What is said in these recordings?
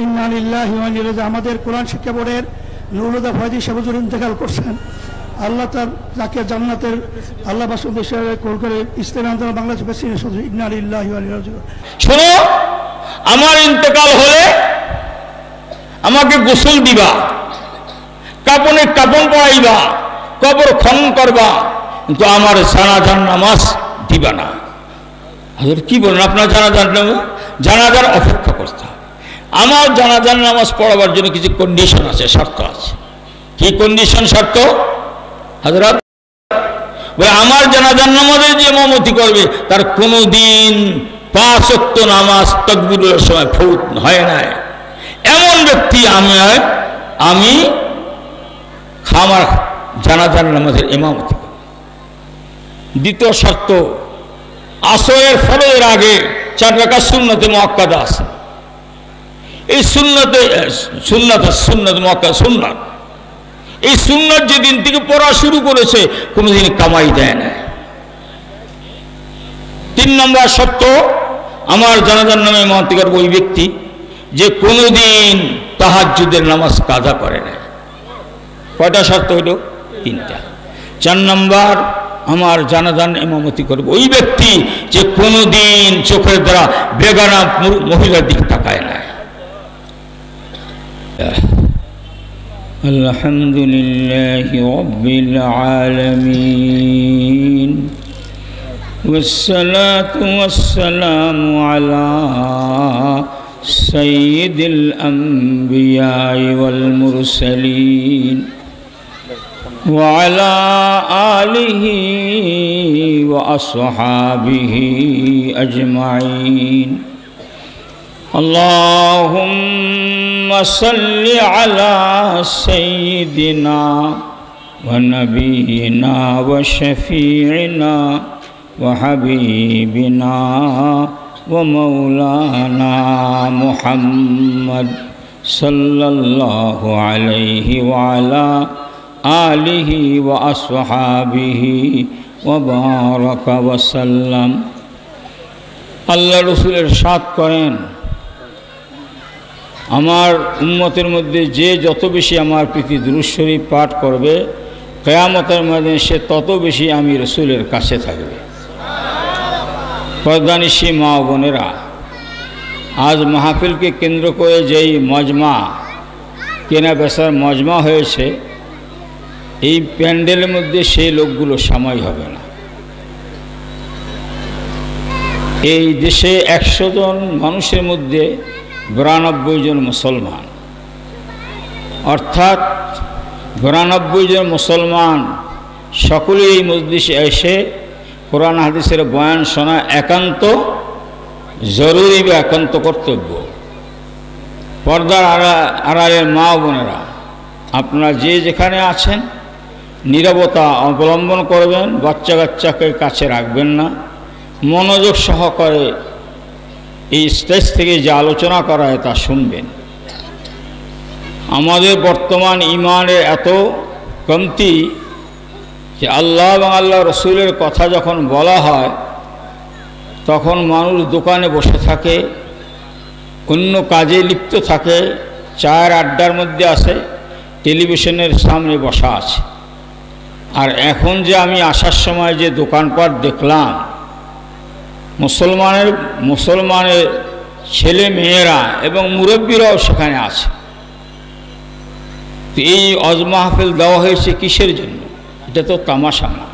ইন্না লিল্লাহি ওয়া ইন্না ইলাইহি রাজিউন। আমাদের কোরআন শিক্ষা বোর্ডের নুরুল ফয়জি সাহেব হুজুর ইন্তেকাল করছেন। আল্লাহ তার যাকে জান্নাতের আল্লাহ বাসুদেব হিসেবে কল করে ইসলামী আন্দোলন বাংলাদেশ প্রেসিডেন্ট সদস্য। ইন্না লিল্লাহি ওয়া ইন্না ইলাইহি রাজিউন। শোনো, আমার ইন্তেকাল হলে আমাকে গোসল দিবা, কাপনে কাপন পরাইবা, কবর খনন করবা, কিন্তু আমার জানাজার নামাজ দিবা না। হাজর কি বলেন, আপনার জানাজার অপেক্ষা করতে হবে। আমার জানাজার নামাজ পড়াবার জন্য কিছু কন্ডিশন আছে, শর্ত আছে। কি কন্ডিশন, শর্ত? হযরত বলে আমার জানাজার নামাজে যে ইমামতি করবে তার কোনোদিন 5 ওয়াক্ত নামাজ তাকবীরের সময় ফৌত হয় না, এমন ব্যক্তি আমি আমার জানাজার নামাজের ইমামতি করব। দ্বিতীয় শর্ত, আসরের ফরজের আগে 4 রাকাত সুন্নতে মুআক্কাদা আছে। এই সুন্নত মুআক্কাদা সুন্নাত, এই সুন্নাত যেদিন থেকে পড়া শুরু করেছে কোনোদিন কামাই দেয় না। 3 নম্বর শর্ত, আমার জানাজার নামে ইমামতি করবে ওই ব্যক্তি যে কোনোদিন তাহাজ্জুদের নামাজ কাজা করে না। কয়টা শর্ত হইল? 3টা। 4 নম্বর, আমার জানাজার ইমামতি করবে ওই ব্যক্তি যে কোনোদিন চোখের দ্বারা বেগানা মহিলার দিকে তাকায় না। আলহামদুলিল্লাহি রাব্বিল আলামিন والصلاة والسلام على سيد الأنبياء والمرسلين وعلى آله وأصحابه أجمعين. اللهم صل على سيدنا ونبينا وشفيعنا وحبيبنا ومولانا محمد صلى الله عليه وعلى آله وأصحابه وبارك وسلم. আল্লাহ রাসূল ইরশাদ করেন, আমার উম্মতের মধ্যে যে যত বেশি আমার প্রতি দুরূদ শরীফ পাঠ করবে কিয়ামতের ময়দানে সে তত বেশি আমি রাসূলের কাছে থাকবে। পর্দানিশী মা ও বোনেরা, আজ মাহফিলকে কেন্দ্র করে যেই মজমা, কেনা বেচার মজমা হয়েছে, এই প্যান্ডেলের মধ্যে সেই লোকগুলো সামাই হবে না। এই দেশে 100 জন মানুষের মধ্যে 92 জন মুসলমান, অর্থাৎ 92 জন মুসলমান সকলেই এই মজলিসে এসে কোরআন হাদিসের বয়ান শোনা একান্ত জরুরি বা একান্ত কর্তব্য। পর্দার আড়ালের মা বোনেরা, আপনারা যে যেখানে আছেন নীরবতা অবলম্বন করবেন, বাচ্চা কাচ্চাকে কাছে রাখবেন না, মনোযোগ সহকারে এই স্টেজ থেকে যে আলোচনা করা হয় তা শুনবেন। আমাদের বর্তমান ইমানের এত কমতি যে আল্লাহ এবং আল্লাহ রসুলের কথা যখন বলা হয় তখন মানুষ দোকানে বসে থাকে, অন্য কাজে লিপ্ত থাকে, চায়ের আড্ডার মধ্যে আছে, টেলিভিশনের সামনে বসা আছে। আর এখন যে আমি আসার সময় যে দোকানপাট দেখলাম, মুসলমানের ছেলে মেয়েরা এবং মুরব্বীরাও সেখানে আছে। তো এই ওয়াজ মাহফিল দেওয়া হয়েছে কিসের জন্য? এটা তো তামাশা না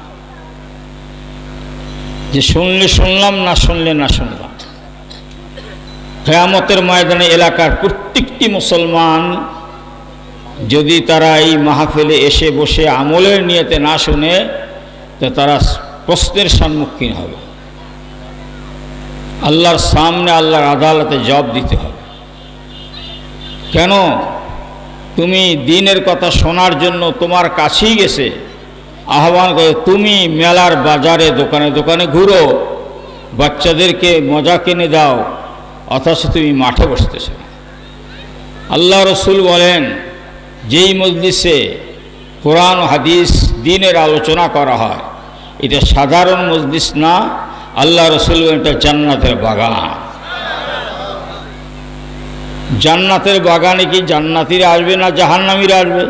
যে শুনলে শুনলাম, না শুনলে না শুনলাম। কিয়ামতের ময়দানে এলাকার প্রত্যেকটি মুসলমান যদি তারা এই মাহফিলে এসে বসে আমলের নিয়তে না শুনে, তো তারা প্রশ্নের সম্মুখীন হবে। আল্লাহর সামনে, আল্লাহর আদালতে জবাব দিতে হবে। কেন তুমি দিনের কথা শোনার জন্য তোমার কাছেই গেছে, আহ্বান করে তুমি মেলার বাজারে দোকানে দোকানে ঘুরো, বাচ্চাদেরকে মজা কিনে দাও, অথচ তুমি মাঠে বসতেছ। আল্লাহ রসুল বলেন, যেই মজলিসে কোরআন হাদিস দ্বীনের আলোচনা করা হয় এটা সাধারণ মজলিস না, আল্লাহ রসুল এটা জান্নাতের বাগান। জান্নাতের বাগানে কি জান্নাতীরা আসবে না জাহান্নামীরা আসবে?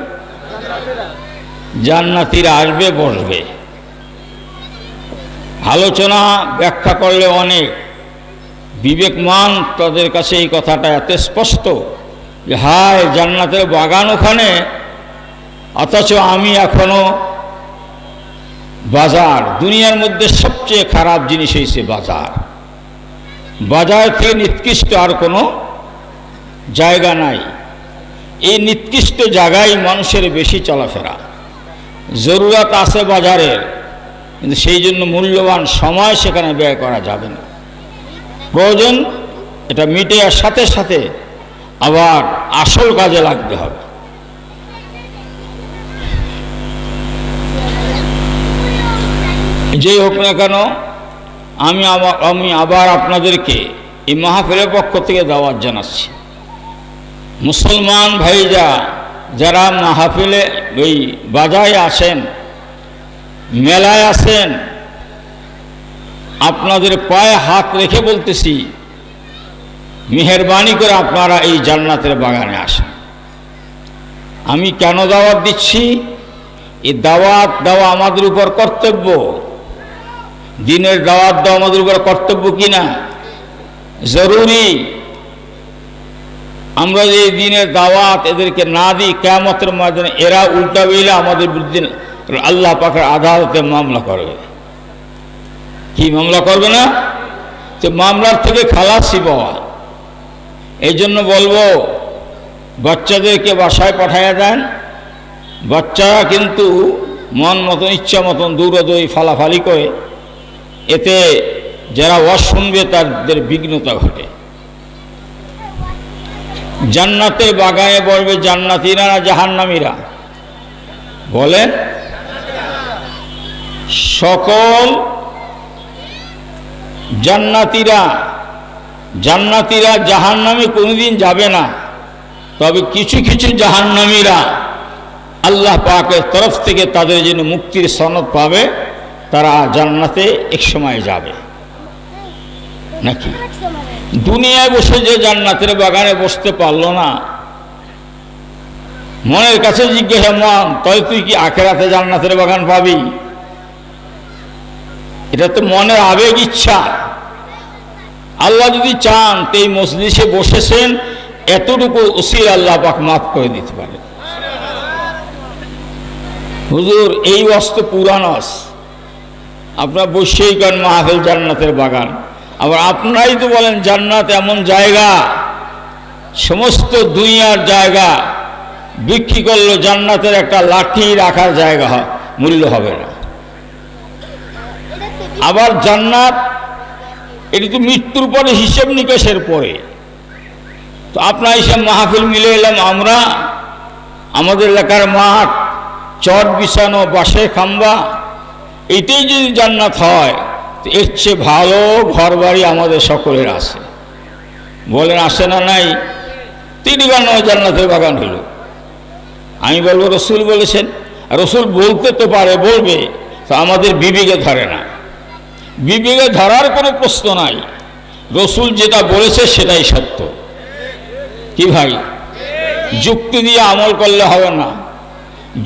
জান্নাতীরা আসবে, বসবে। আলোচনা ব্যাখ্যা করলে অনেক, বিবেকমান তাদের কাছে এই কথাটা এত স্পষ্ট যে হায় জান্নাতের বাগান ওখানে, অথচ আমি এখনো বাজার, দুনিয়ার মধ্যে সবচেয়ে খারাপ জিনিস হয়েছে বাজার। বাজার থেকে নিকৃষ্ট আর কোনো জায়গা নাই। এই নিকৃষ্ট জায়গায় মানুষের বেশি চলাফেরা, জরুরত আছে বাজারের, কিন্তু সেই জন্য মূল্যবান সময় সেখানে ব্যয় করা যাবে না। প্রয়োজন এটা মিটার সাথে সাথে আবার আসল কাজে লাগতে হবে। যেই হোক না কেন, আমি আবার আপনাদেরকে এই মাহফিলের পক্ষ থেকে দাওয়াত জানাচ্ছি। মুসলমান ভাইরা যারা মাহফিলে ওই বাজারে আসেন, মেলায় আসেন, আপনাদের পায়ে হাত রেখে বলতেছি মেহেরবানি করে আপনারা এই জান্নাতের বাগানে আসেন। আমি কেন দাওয়াত দিচ্ছি? এই দাওয়াত দেওয়া আমাদের উপর কর্তব্য। দিনের দাওয়াত দেওয়া আমাদের উপর কর্তব্য কিনা? জরুরি। আমরা যে দিনের দাওয়াত এদেরকে না দিই, কিয়ামতের ময়দানে এরা উল্টা বেলা আমাদের বিরুদ্ধে আল্লাহ পাকের আদালতে মামলা করবে। কি মামলা করবে না? তো মামলার থেকে খালাসি পাওয়া। এই জন্য বলবো বাচ্চাদেরকে বাসায় পাঠাইয়া দেন। বাচ্চারা কিন্তু মন মতন ইচ্ছা মতন দৌড়াদৌড়ি ফালাফালি করে, এতে যারা ওয়াজ শুনবে তাদের বিঘ্নতা ঘটে। জান্নাতের বাগানে বলবে জান্নাতীরা না জাহান্নামীরা? বলেন। সকল জান্নাতীরা জাহান্নামে কোনোদিন যাবে না, তবে কিছু কিছু জাহান্নামীরা আল্লাহ পাকের তরফ থেকে তাদের জন্য মুক্তির সনদ পাবে, তারা জান্নাতে এক সময় যাবে। নাকি দুনিয়ায় বসে যে জান্নাতের বাগানে বসতে পারলো না, মনের কাছে জিজ্ঞাসা, মন তাই তুই কি আখেরাতে জান্নাতের বাগান পাবি? এটা তো মনের আবেগ, ইচ্ছা। আল্লাহ যদি চান তো এই মজলিসে বসেছেন, এতটুকু উসির আল্লাহ পাক মাফ করে দিতে পারে। হুজুর এই অস্ত পুরানস, আপনার বসেই করেন মাহফিল জান্নাতের বাগান, আবার আপনারাই তো বলেন জান্নাত এমন জায়গা, সমস্ত দুনিয়ার জায়গা বিক্রি করলো জান্নাতের একটা লাঠি রাখার জায়গা মূল্য হবে না। আবার জান্নাত এটি তো মৃত্যুর পরে, হিসেব নিকেশের পরে। তো আপনার হিসাব মাহফিল মিলে এলাম আমরা, আমাদের এলাকার মাঠ, চট বিছানো, বাঁশের খাম্বা, এটাই যদি জান্নাত হয় তো এর চেয়ে ভালো ঘর বাড়ি আমাদের সকলের আছে। বলেন আসে না? নাই। তিনি কেন জান্নাতের বাগান হলো? আমি বলবো রসুল বলেছেন। রসুল বলতে তো পারে, বলবে, তো আমাদের বিবেকে ধরে না। বিবেকে ধরার কোনো প্রশ্ন নাই। রসুল যেটা বলেছে সেটাই সত্য। কি ভাই? যুক্তি দিয়ে আমল করলে হবে না,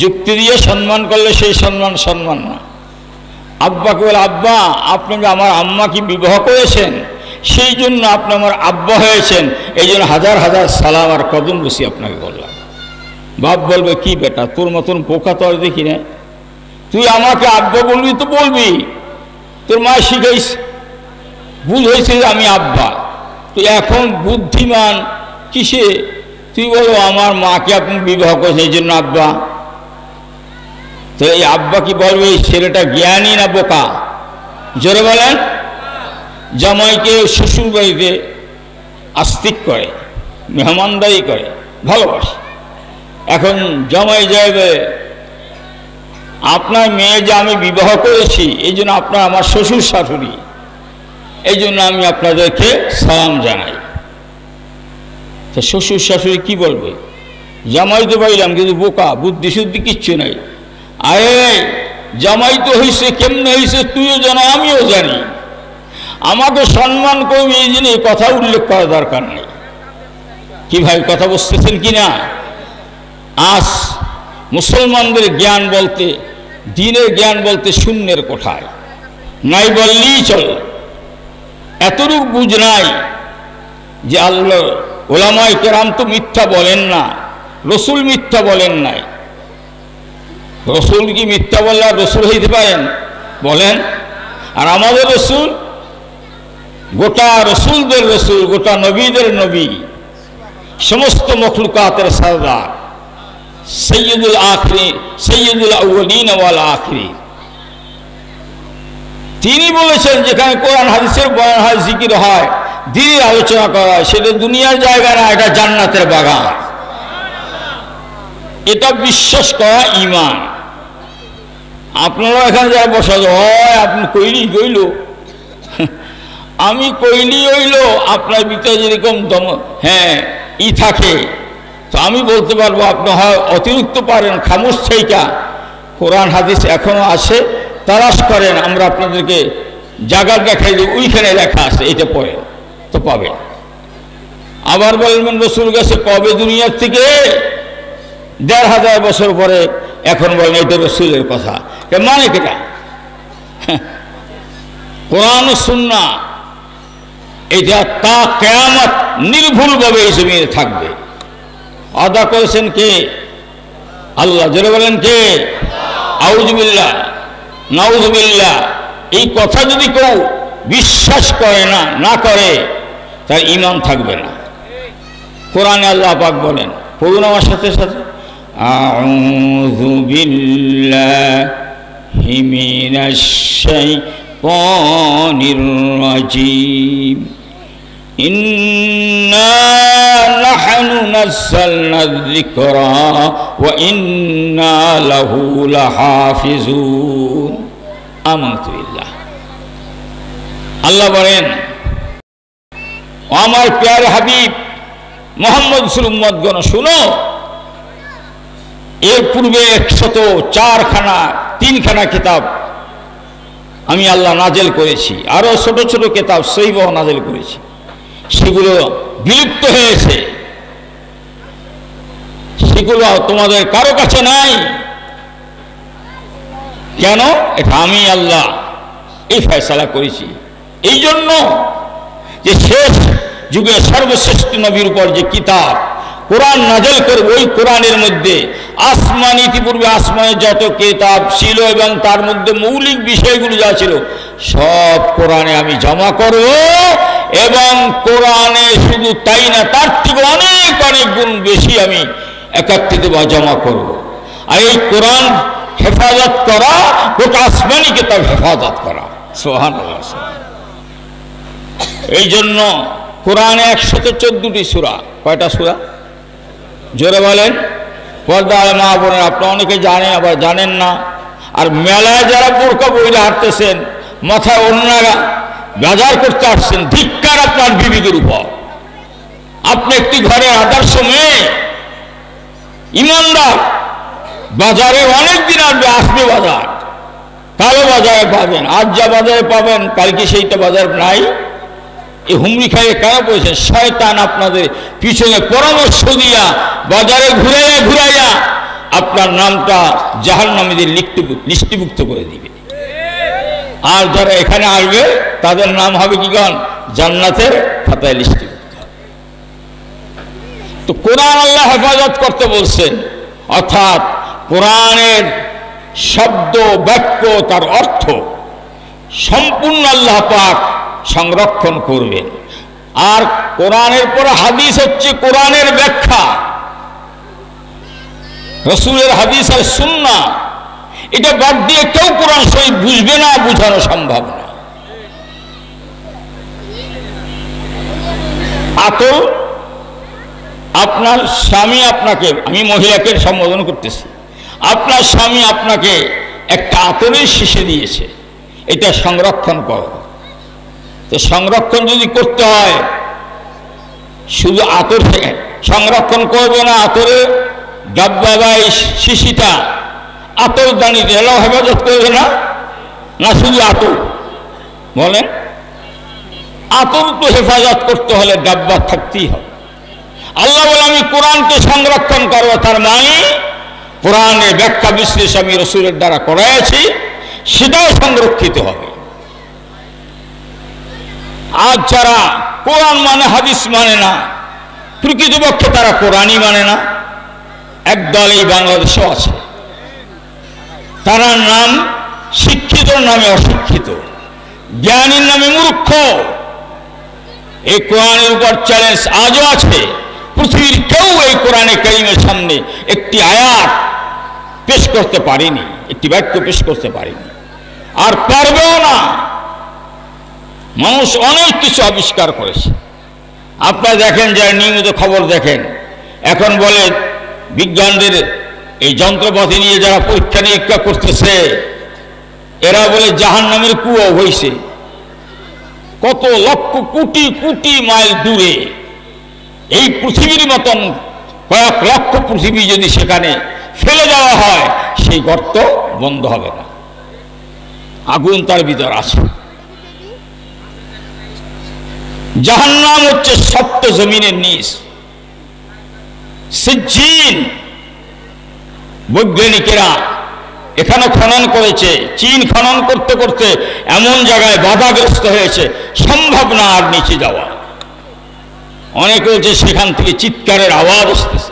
যুক্তি দিয়ে সম্মান করলে সেই সম্মান না। আব্বাকে বলে, আব্বা আপনি আমার আম্মা কি বিবাহ করেছেন, সেই জন্য আপনি আমার আব্বা হয়েছেন, এই জন্য হাজার হাজার সালাম আর কদম বসি আপনাকে বললাম। বাপ বলবে, কি বেটা তোর মতন বোকা তো আর দেখি না, তুই আমাকে আব্বা বলবি তো বলবি, তোর মা শিখাইস, ভুল হয়েছে আমি আব্বা, তুই এখন বুদ্ধিমান কিসে, তুই বলো আমার মাকে আপনি বিবাহ করেছেন এই জন্য আব্বা। তো এই আব্বা কি বলবে এই ছেলেটা জ্ঞানী না বোকা? জোরে বলেন। জামাইকে শ্বশুর বাড়িতে আস্তিক করে, মেহমানদারি করে, ভালোবাসে। এখন জামাই যাবে, আপনার মেয়ে যে আমি বিবাহ করেছি এই জন্য আপনার আমার শ্বশুর শাশুড়ি, এই জন্য আমি আপনাদেরকে সালাম জানাই। তো শ্বশুর শাশুড়ি কি বলবে? জামাই তো পাইলাম কিন্তু বোকা, বুদ্ধি শুদ্ধি কিচ্ছু নাই। আরে জামাই তো হয়েছে, কেমনে হয়েছে তুইও জানো আমিও জানি, আমাকে সম্মান করবি এই জন্য এই কথা উল্লেখ করা দরকার নেই। কি ভাই কথা বুঝতেছেন কি না? আজ মুসলমানদের জ্ঞান বলতে, দ্বীনের জ্ঞান বলতে শূন্যের কোঠায়, নাই বললেই চল। এতটুকু বুঝ নাই যে আল্লাহ ওলামায়ে কেরাম তো মিথ্যা বলেন না, রসুল মিথ্যা বলেন নাই। রসুল কি মিথ্যা বললে আর রসুল হইতে পারেন? বলেন। আর আমাদের রসুল গোটা রসুলদের রসুল, গোটা নবীদের নবী, সমস্ত মখলুকাতের সরদার, সৈয়দুল আখিরিন, সৈয়দুল আউয়ালিন ওয়াল আখিরিন। তিনি বলেছেন যেখানে কোরআন হাদিসের বয়ান হয়, জিকির হয়, দ্বীনের আলোচনা করা হয়, সেটা দুনিয়ার জায়গা না, এটা জান্নাতের বাগান। এটা বিশ্বাস করা ঈমান। আপনারা এখানে যারা বসা হয়, আপনি কইলি কইল, আমি কইলি হইল, আপনার ভিতরে যেরকম ই থাকে, তো আমি বলতে পারবো আপনি হয় অতিরিক্ত পারেন, খামোশ থাইকা কোরআন হাদিস এখনো আছে, তালাশ করেন, আমরা আপনাদেরকে জায়গা দেখাই দিই, ওইখানে লেখা আছে, এটা পড়েন তো পাবে। আবার বলবেন রসুল গেছে কবে দুনিয়ার থেকে? ১৫০০ বছর পরে, এখন বলেন এটা রসুলের কথা, মানে কেটা? কোরআন ও সুন্নাহ এটা তা কিয়ামত নির্ভুলভাবে এই জমিনে থাকবে। আদা করেছেন কে? আল্লাহ। জোরে বলেন কে? আউযুবিল্লাহ, নাউযুবিল্লাহ। এই কথা যদি কেউ বিশ্বাস করে না করে, তার ঈমান থাকবে না। কোরআনে আল্লাহ পাক বলেন, পড়ুন আমার সাথে সাথে, আউযু বিল্লাহি মিনাশ শাইতানির রাজীম, ইন্না নাহনু নাযালনা যিকরা ওয়া ইন্না লাহু লাহাফিজুন। আমানতু বিল্লাহ। আল্লাহ বলেন, আমার প্যারে হাবিব মুহাম্মদ রাসূল উম্মতগণ শুনো, এর পূর্বে 104খানা কিতাব আমি আল্লাহ নাজেল করেছি, আরো ছোট ছোট কিতাব সহিহ নাজেল করেছি, সেগুলো বিলুপ্ত হয়েছে, সেগুলো তোমাদের কারো কাছে নাই। কেন? এটা আমি আল্লাহ এই ফয়সালা করেছি। এই জন্য যে শেষ যুগে সর্বশ্রেষ্ঠ নবীর উপর যে কিতাব কোরআন নাজেল করবে, ওই কোরআনের মধ্যে আসমান, ইতিপূর্বে আসমানে যত কিতাব ছিল এবং তার মধ্যে মৌলিক বিষয়গুলো যা ছিল সব কোরআনে আমি জমা করব, এবং কোরআনে শুধু তাই না, তার থেকে অনেক অনেক গুণ বেশি আমি একত্রিত বা জমা করব। আর এই কোরআন হেফাজত করা, গোটা আসমানি কিতাব হেফাজত করা। সুবহানাল্লাহ। এই জন্য কোরআনে 114টি সূরা। কয়টা সূরা? জোরে বলেন। পর্দায় মা বোনের, আপনারা অনেকে জানেন আবার জানেন না। আর মেলায় যারা বোরকা বইলে হাঁটতেছেন, মাথায় ওড়না বাজার করতে আসছেন, ধিক্কার আপনার বিবেকের উপর। আপনি একটি ঘরের আদর্শ মেয়ে, ইমানদার, বাজারে অনেক দিন আসবে বাজার, কালো বাজারে পাবেন, আজ যা বাজারে পাবেন কালকে সেইটা বাজার নাই। এই হুমড়ি খাইয়ে কেন বলছেন? শয়তান আপনাদের পিছনে পরামর্শ দিয়া বাজারে ঘুরাইয়া আপনার নামটা জাহান্নামীদের লিস্টিভুক্ত করে দিবে। আর যারা এখানে আসবে তাদের নাম হবে কি গান? জান্নাতের খাতায় লিস্টিভুক্ত। তো কোরআন আল্লাহ হেফাজত করতে বলছেন, অর্থাৎ কোরআনের শব্দ, বাক্য, তার অর্থ সম্পূর্ণ আল্লাহ পাক সংরক্ষণ করবেন। আর কোরআনের পর হাদিস হচ্ছে কোরআনের ব্যাখ্যা, রাসূলের হাদিস আর সুন্নাহ। এটা বাদ দিয়ে কেউ কোরআন শরীফ বুঝবে না, বোঝানো সম্ভব না। আতর, আপনার স্বামী আপনাকে, আমি মহিলাকে সম্বোধন করতেছি, আপনার স্বামী আপনাকে একটা আতরের শিশি দিয়েছে, এটা সংরক্ষণ করো। তো সংরক্ষণ যদি করতে হয়, শুধু আতর সংরক্ষণ করবে না, আতরের ডাব্বা বা শিশিটা, আতর দানি এলাও হেফাজত করবে না, না শুধু আতর? বলেন, আতর তো হেফাজত করতে হলে ডাব্বা থাকতেই হবে। আল্লাহ বলে আমি কোরআনকে সংরক্ষণ করব, তার মানে কোরআনের ব্যাখ্যা বিশ্লেষণ আমি রসুলের দ্বারা করাইছি, সেটাও সংরক্ষিত হবে। আজ যারা কোরআন মানে হাদিস মানে না, প্রকৃতপক্ষে তারা কোরআনই মানে না, একদল এই বাংলাদেশেও আছে। তারা নাম শিক্ষিত নামে অশিক্ষিত, জ্ঞানীর নামে মূর্খ। এই কোরআনের উপর চ্যালেঞ্জ আজও আছে। পৃথিবীর কেউ এই কোরআনে কারিমের সামনে একটি আয়াত পেশ করতে পারেনি, একটি বাক্য পেশ করতে পারেনি, আর পারবেও না। মানুষ অনেক কিছু আবিষ্কার করেছে। আপনারা দেখেন, যারা নিয়মিত খবর দেখেন, এখন বলে বিজ্ঞানদের এই যন্ত্রপাতি নিয়ে যারা পরীক্ষা নিরীক্ষা করতেছে, এরা বলে জাহান্নামের কুয়ো হয়েছে কত লক্ষ কোটি কোটি মাইল দূরে। এই পৃথিবীর মতন কয়েক লক্ষ পৃথিবী যদি সেখানে ফেলে দেওয়া হয়, সেই গর্ত বন্ধ হবে না, আগুন তার ভিতর আছে। জাহান্নাম হচ্ছে সপ্ত জমিনের নিচ, সিজ্জিন। বৈজ্ঞানিকেরা এখানে খনন করেছে, চীন খনন করতে করতে এমন জায়গায় বাধাগ্রস্ত হয়েছে, সম্ভব না আর নিচে যাওয়া। অনেকে বলছে সেখান থেকে চিৎকারের আওয়াজ আসতেছে।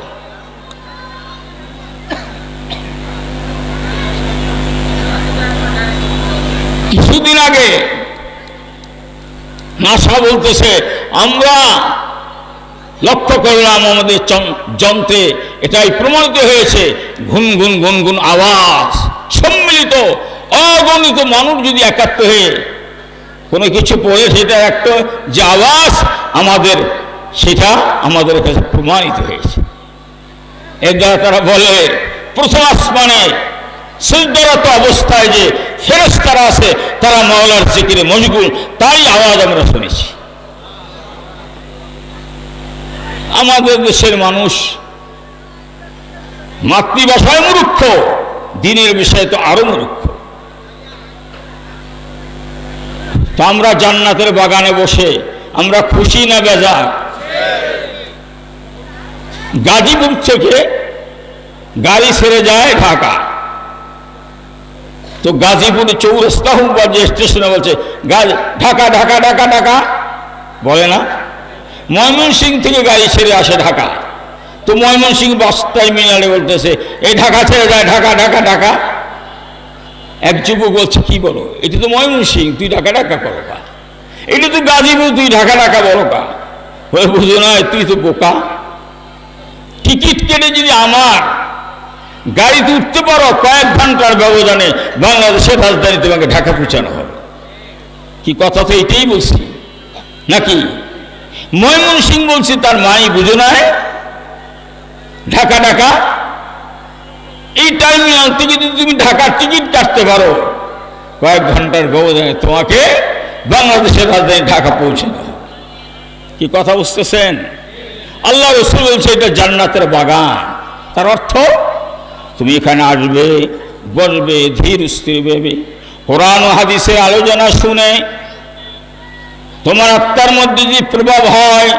কিছুদিন আগে নাসা বলতেছে, আমরা লক্ষ্য করলাম আমাদের যন্ত্রে এটাই প্রমাণিত হয়েছে, গুনগুন গুনগুন আওয়াজ, সম্মিলিত অগণিত মানুষ যদি একাত্ম হয়ে কোনো কিছু পড়ে, সেটা একটা যে আওয়াজ আমাদের, সেটা আমাদের কাছে প্রমাণিত হয়েছে। এর দ্বারা তারা বলে প্রথম আসমানে সিজদারত অবস্থায় যে ফেরেশতারা আছে, তারা মাওলার জিকিরে মশগুল, তারই আওয়াজ আমরা শুনেছি। আমাদের দেশের মানুষ মাতৃভাষায় মূর্খ, দিনের বিষয়ে তো আরো মূর্খ। তো আমরা জান্নাতের বাগানে বসে আমরা খুশি না বেজার? গাজীপুর থেকে গাড়ি ছেড়ে যায় ঢাকা, তো গাজীপুরে চৌরাস্তা হোক বা যে স্টেশনে বলছে ঢাকা ঢাকা ঢাকা ঢাকা, বলে না? ময়মনসিংহ থেকে গাড়ি ছেড়ে আসে ঢাকা, তো ময়মনসিংহ বাস টার্মিনালে বলতেছে এই ঢাকা ছেড়ে যায়, ঢাকা ঢাকা ঢাকা। এক যুবক বলছে কি বলো, এটা তো ময়মনসিংহ, তুই ঢাকা ঢাকা করো কা? এটা তো গাজীপুর, তুই ঢাকা ঢাকা বলো কা? বলে বুঝো না, তুই তো বোকা। টিকিট কেটে যদি আমার গাড়িতে উঠতে পারো, কয়েক ঘন্টার ব্যবধানে বাংলাদেশের রাজধানী তোমাকে ঢাকা পৌঁছানো হবে। কি কথা তো এইটাই বলছি নাকি? ময়মনসিংহ বলছি, তার মাই বুঝো না, ঢাকা ঢাকা। এই টার্মিনাল থেকে যদি তুমি ঢাকার টিকিট কাটতে পারো, কয়েক ঘন্টার ব্যবধানে তোমাকে বাংলাদেশের রাজধানী ঢাকা পৌঁছানো হবে। কি কথা বুঝতেছেন? আল্লাহ রাসূল বলছে এটা জান্নাতের বাগান। তার অর্থ তুমি এখানে আসবে, বসবে, ধীর স্থির ভাবে কোরআন ও হাদিসের আলোচনা শুনে তোমার আত্মার মধ্যে যদি প্রভাব হয়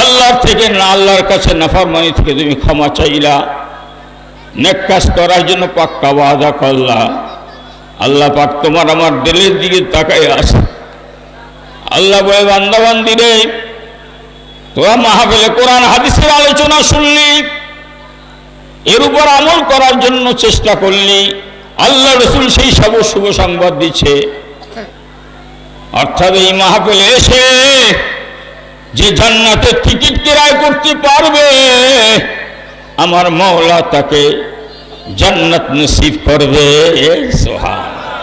আল্লাহর থেকে না, আল্লাহর কাছে নাফরমানি থেকে তুমি ক্ষমা চাইলা, নেক কাজ করার জন্য পাক্কা ওয়াদা করলা, আল্লাহ পাক তোমার আমার দিলের দিকে তাকায় আসে। আল্লাহ বলে বান্দা বান্দিরে, তোরা মাহফিলে কোরআন হাদিসের আলোচনা শুনলি, এর উপর আমল করার জন্য চেষ্টা করলি, আল্লাহ রাসূল সেই সব শুভ সংবাদ দিচ্ছে। অর্থাৎ এই মাহফিলে এসে যে জান্নাতের টিকিট ক্রয় করতে পারবে, আমার মাওলা তাকে জান্নাত নসিব করবে। সুবহানাল্লাহ।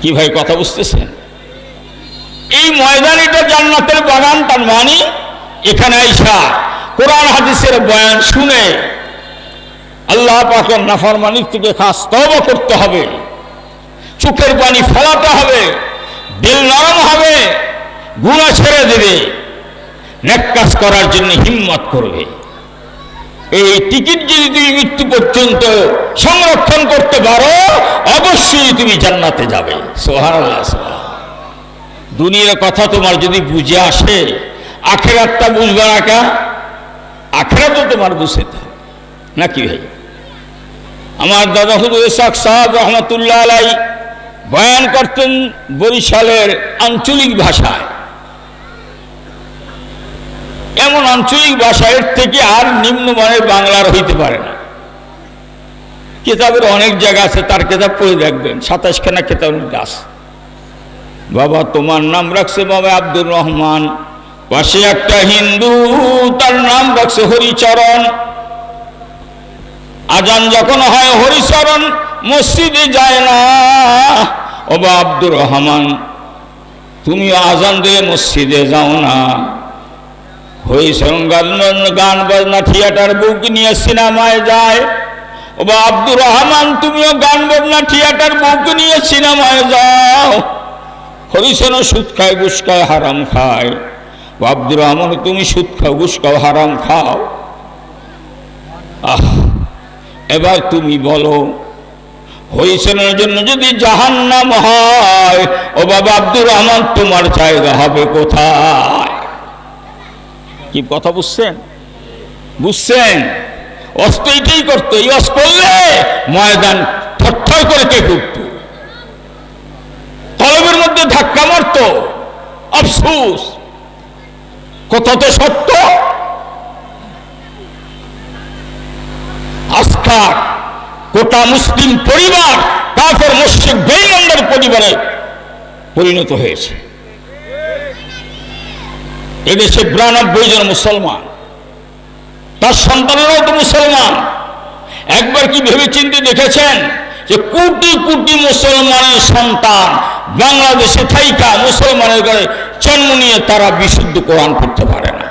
কি ভাই কথা বুঝতেছেন? এই ময়দান এটা জান্নাতের বাগান। তার মানে এখানে আইসা কোরআন হাদিসের বয়ান শুনে আল্লাহ পাকের নাফরমানির থেকে খাস তওবা করতে হবে, চোখের পানি ফেলাতে হবে, দিল নরম হবে, গুনাহ ছেড়ে দেবে, নেক কাজ করার জন্য হিম্মত করবে। এই টিকিট যদি তুমি মৃত্যু পর্যন্ত সংরক্ষণ করতে পারো, অবশ্যই তুমি জান্নাতে যাবে। সুবহানাল্লাহ। দুনিয়ার কথা তোমার যদি বুঝে আসে, আখেরাতটা বুঝবা না, আখেরাত তো তোমার বুঝতে হবে নাকি ভাই? আমার দাদা হুজুর ইসহাক সাহেব রহমতুল্লাহ আলাই বয়ান করতেন বরিশালের আঞ্চলিক ভাষায়। এমন আঞ্চলিক ভাষা এর থেকে আর নিম্নমানের বাংলার হইতে পারে না। কিতাবের অনেক জায়গা আছে, তার কিতাব পড়ে দেখবেন, 27খানা কিতাবের গাছ। বাবা তোমার নাম রাখছে বাবা আব্দুর রহমান, পাশে একটা হিন্দু তার নাম রাখছে হরিচরণ। আজান যখন হয় হরিচরণ মসজিদে যায় না। ও বাবা আব্দুর রহমান তুমি আজান দিয়ে মসজিদে যাও না। হরিচরণ গান বাজনা থিয়েটার বুক নিয়ে সিনেমায় যায়। ও বাবা আব্দুর রহমান তুমিও গান বাজনা থিয়েটার বুক নিয়ে সিনেমায় যাও। হরিচরণ সুদ খায় ঘুষ খায় হারাম খায়। আব্দুর রহমান তুমি সুদ খাও ঘুষ খাও হারাম খাও। এবার তুমি বলো হরিচরণের জন্য যদি জাহান্নাম হয়, ও বাবা আব্দুর রহমান তোমার জায়গা হবে কোথায়? কি কথা বুঝছেন? বুঝছেন? অস্ত এটাই করতো, এই অস করলে ময়দান থরথর করে কে উঠত, কলবের মধ্যে ধাক্কা মারত। আফসোস, কথা তো সত্য। আজকাল গোটা মুসলিম পরিবার কাফের মুশরিক বেঈমানদের পরিবারে পরিণত হয়েছে। এদেশে 92 জন মুসলমান, তার সন্তানেরাও তো মুসলমান। একবার কি ভেবে চিন্তে দেখেছেন যে কোটি কোটি মুসলমানের সন্তান বাংলাদেশে থাইকা মুসলমানের ঘরে জন্ম নিয়ে তারা বিশুদ্ধ কোরআন পড়তে পারে না?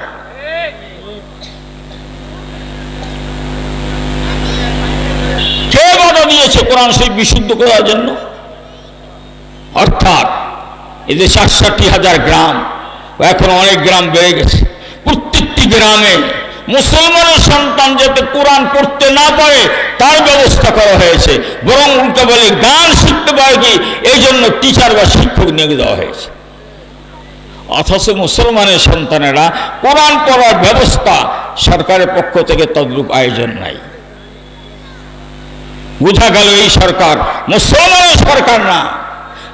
কে বাধা দিয়েছে কোরআন শরীফ বিশুদ্ধ করার জন্য? অর্থাৎ এদেশে 68,000 গ্রাম, এখন অনেক গ্রাম বেড়ে গেছে। প্রত্যেকটি গ্রামে মুসলমানের সন্তান যাতে কোরআন পড়তে না পারে তার ব্যবস্থা করা হয়েছে। বরং উল্টো বলে গান শিখতে পারে কি, এই জন্য টিচার বা শিক্ষক নিয়োগ দেওয়া হয়েছে। অথচ মুসলমানের সন্তানেরা কোরআন পড়ার ব্যবস্থা সরকারের পক্ষ থেকে তদ্রূপ আয়োজন নাই। বোঝা গেল এই সরকার মুসলমানের সরকার না।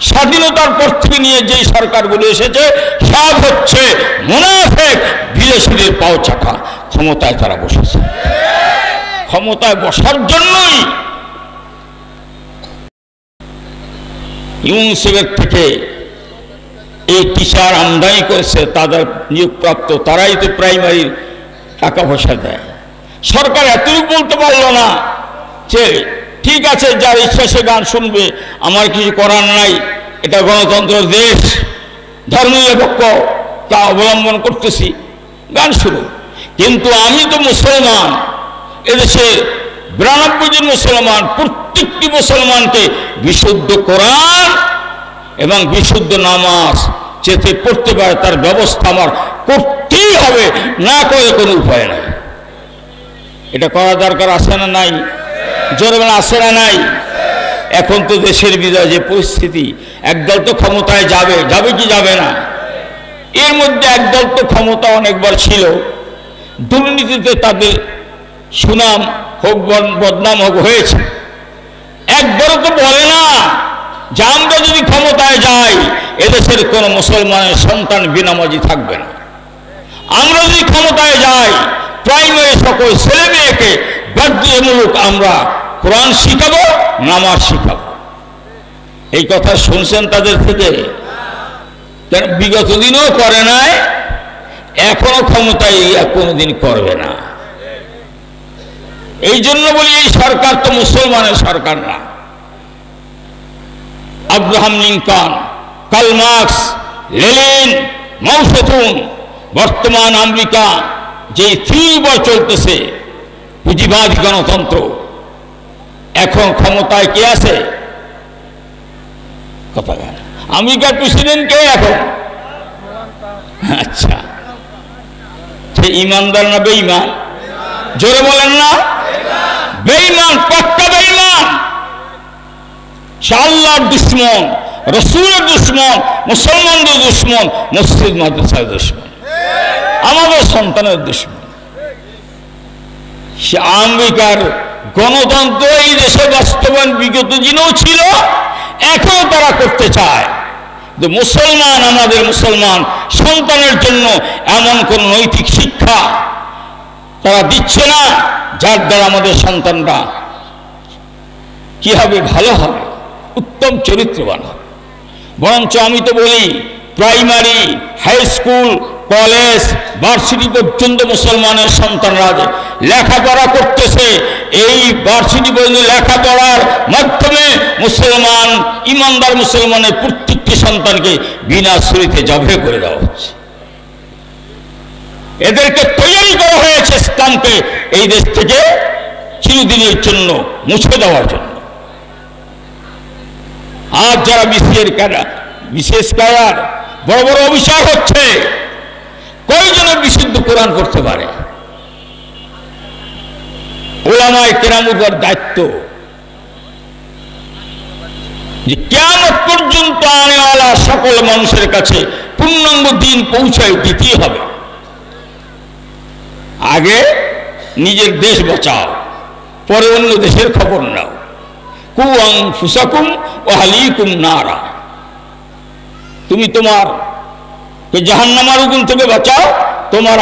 স্বাধীনতার পর থেকে নিয়ে যেই সরকারগুলো এসেছে সব হচ্ছে মুনাফিক বিদেশিদের পাও চাকা। ক্ষমতায় তারা বসেছে, ক্ষমতায় বসার জন্যই ইউনিসেফের থেকে এই টিচার আমদানি করেছে, তাদের নিয়োগপ্রাপ্ত তারাই তো প্রাইমারি টাকা পয়সা দেয়। সরকার এতটুকু বলতে পারলো না যে ঠিক আছে যার ইচ্ছা সে গান শুনবে, আমার কিছু করার নাই, এটা গণতন্ত্র দেশ, ধর্মনিরপেক্ষ তা অবলম্বন করতেছি, গান শুরু। কিন্তু আমি তো মুসলমান, এদেশে 92 জন মুসলমান, প্রত্যেকটি মুসলমানকে বিশুদ্ধ কোরআন এবং বিশুদ্ধ নামাজ যেতে পড়তে পারে তার ব্যবস্থা আমার করতেই হবে, না করে কোনো উপায় নাই। এটা করা দরকার আছে না নাই? জোরে আছে না নাই? এখন তো দেশের বিদায় যে পরিস্থিতি, একদল তো ক্ষমতায় যাবে, যাবে কি যাবে না? এর মধ্যে একদল তো ক্ষমতা অনেকবার ছিল, দুর্নীতিতে তাদের সুনাম হোক বদনাম হোক হয়েছে। একবারও তো বলে না যে আমরা যদি ক্ষমতায় যাই এদেশের কোন মুসলমানের সন্তান বিনামাজি থাকবে না। আমরা যদি ক্ষমতায় যাই প্রাইমারি সকল ছেলে মেয়েকে বাধ্যতামূলক আমরা কোরআন শিখাবো, নামাজ শিখাবো। এই কথা শুনছেন তাদের থেকে? বিগত দিনও করে নাই, এখনো ক্ষমতায় কোনোদিন করবে না। এই জন্য বলি এই সরকার তো মুসলমানের সরকার না। Abraham Lincoln, Karl Marx, Lenin, মাও সেতুং, বর্তমান আমেরিকা যে তীব্র চলতেছে পুঁজিবাদী গণতন্ত্র, এখন ক্ষমতায় কে আছে? কথা আমেরিকার প্রেসিডেন্ট কে এখন? আচ্ছা, সে ইমানদার না বেঈমান? জোরে বলেন না? বেঈমান, পাক্কা বেঈমান। সে আল্লাহর দুশমন, রসুলের দুশমন, মুসলমানদের দুশমন, মসজিদ মাদ্রাসার দুশমন। আমাদের সন্তানের দুশ্মন। সে আমেরিকার গণতন্ত্র এই দেশে বাস্তবায়ন বিগত দিনেও ছিল, এখনো তারা করতে চায়। মুসলমান, আমাদের মুসলমান সন্তানের জন্য এমন কোন নৈতিক শিক্ষা তারা দিচ্ছে না যার দ্বারা আমাদের সন্তানরা কি হবে, ভালো হবে, উত্তম চরিত্রবান হবে। বরঞ্চ আমি তো বলি primary, high school, college, varsity পর্যন্ত মুসলমানের সন্তানরা লেখাপড়া করতেছে। এই ভার্সিটি পর্যন্ত লেখাপড়ার মাধ্যমে মুসলমান, ইমানদার মুসলমানের প্রত্যেকটি সন্তানকে বিনা ছুরিতে জবে করে দেওয়া হচ্ছে। এদেরকে তৈরি করা হয়েছে ইসলামকে এই দেশ থেকে চিরদিনের জন্য মুছে দেওয়ার জন্য। আর যারা বিশেষ ক্যাডার বড় বড় অভিশাপ হচ্ছে, কয়জনে বিশুদ্ধ কোরআন করতে পারে? ওলামায়ে কেরামের দায়িত্ব যে কিয়ামত পর্যন্ত আনেওয়ালা সকল মানুষের কাছে পূর্ণাঙ্গ দিন পৌঁছায় দিতেই হবে। আগে নিজের দেশ বাঁচাও, পরে অন্য দেশের খবর নাও। কু আনফুসাকুম ওয়া আহলিকুম নারা, তুমি তোমার জাহান্নামের আগুন থেকে বাঁচাও, তোমার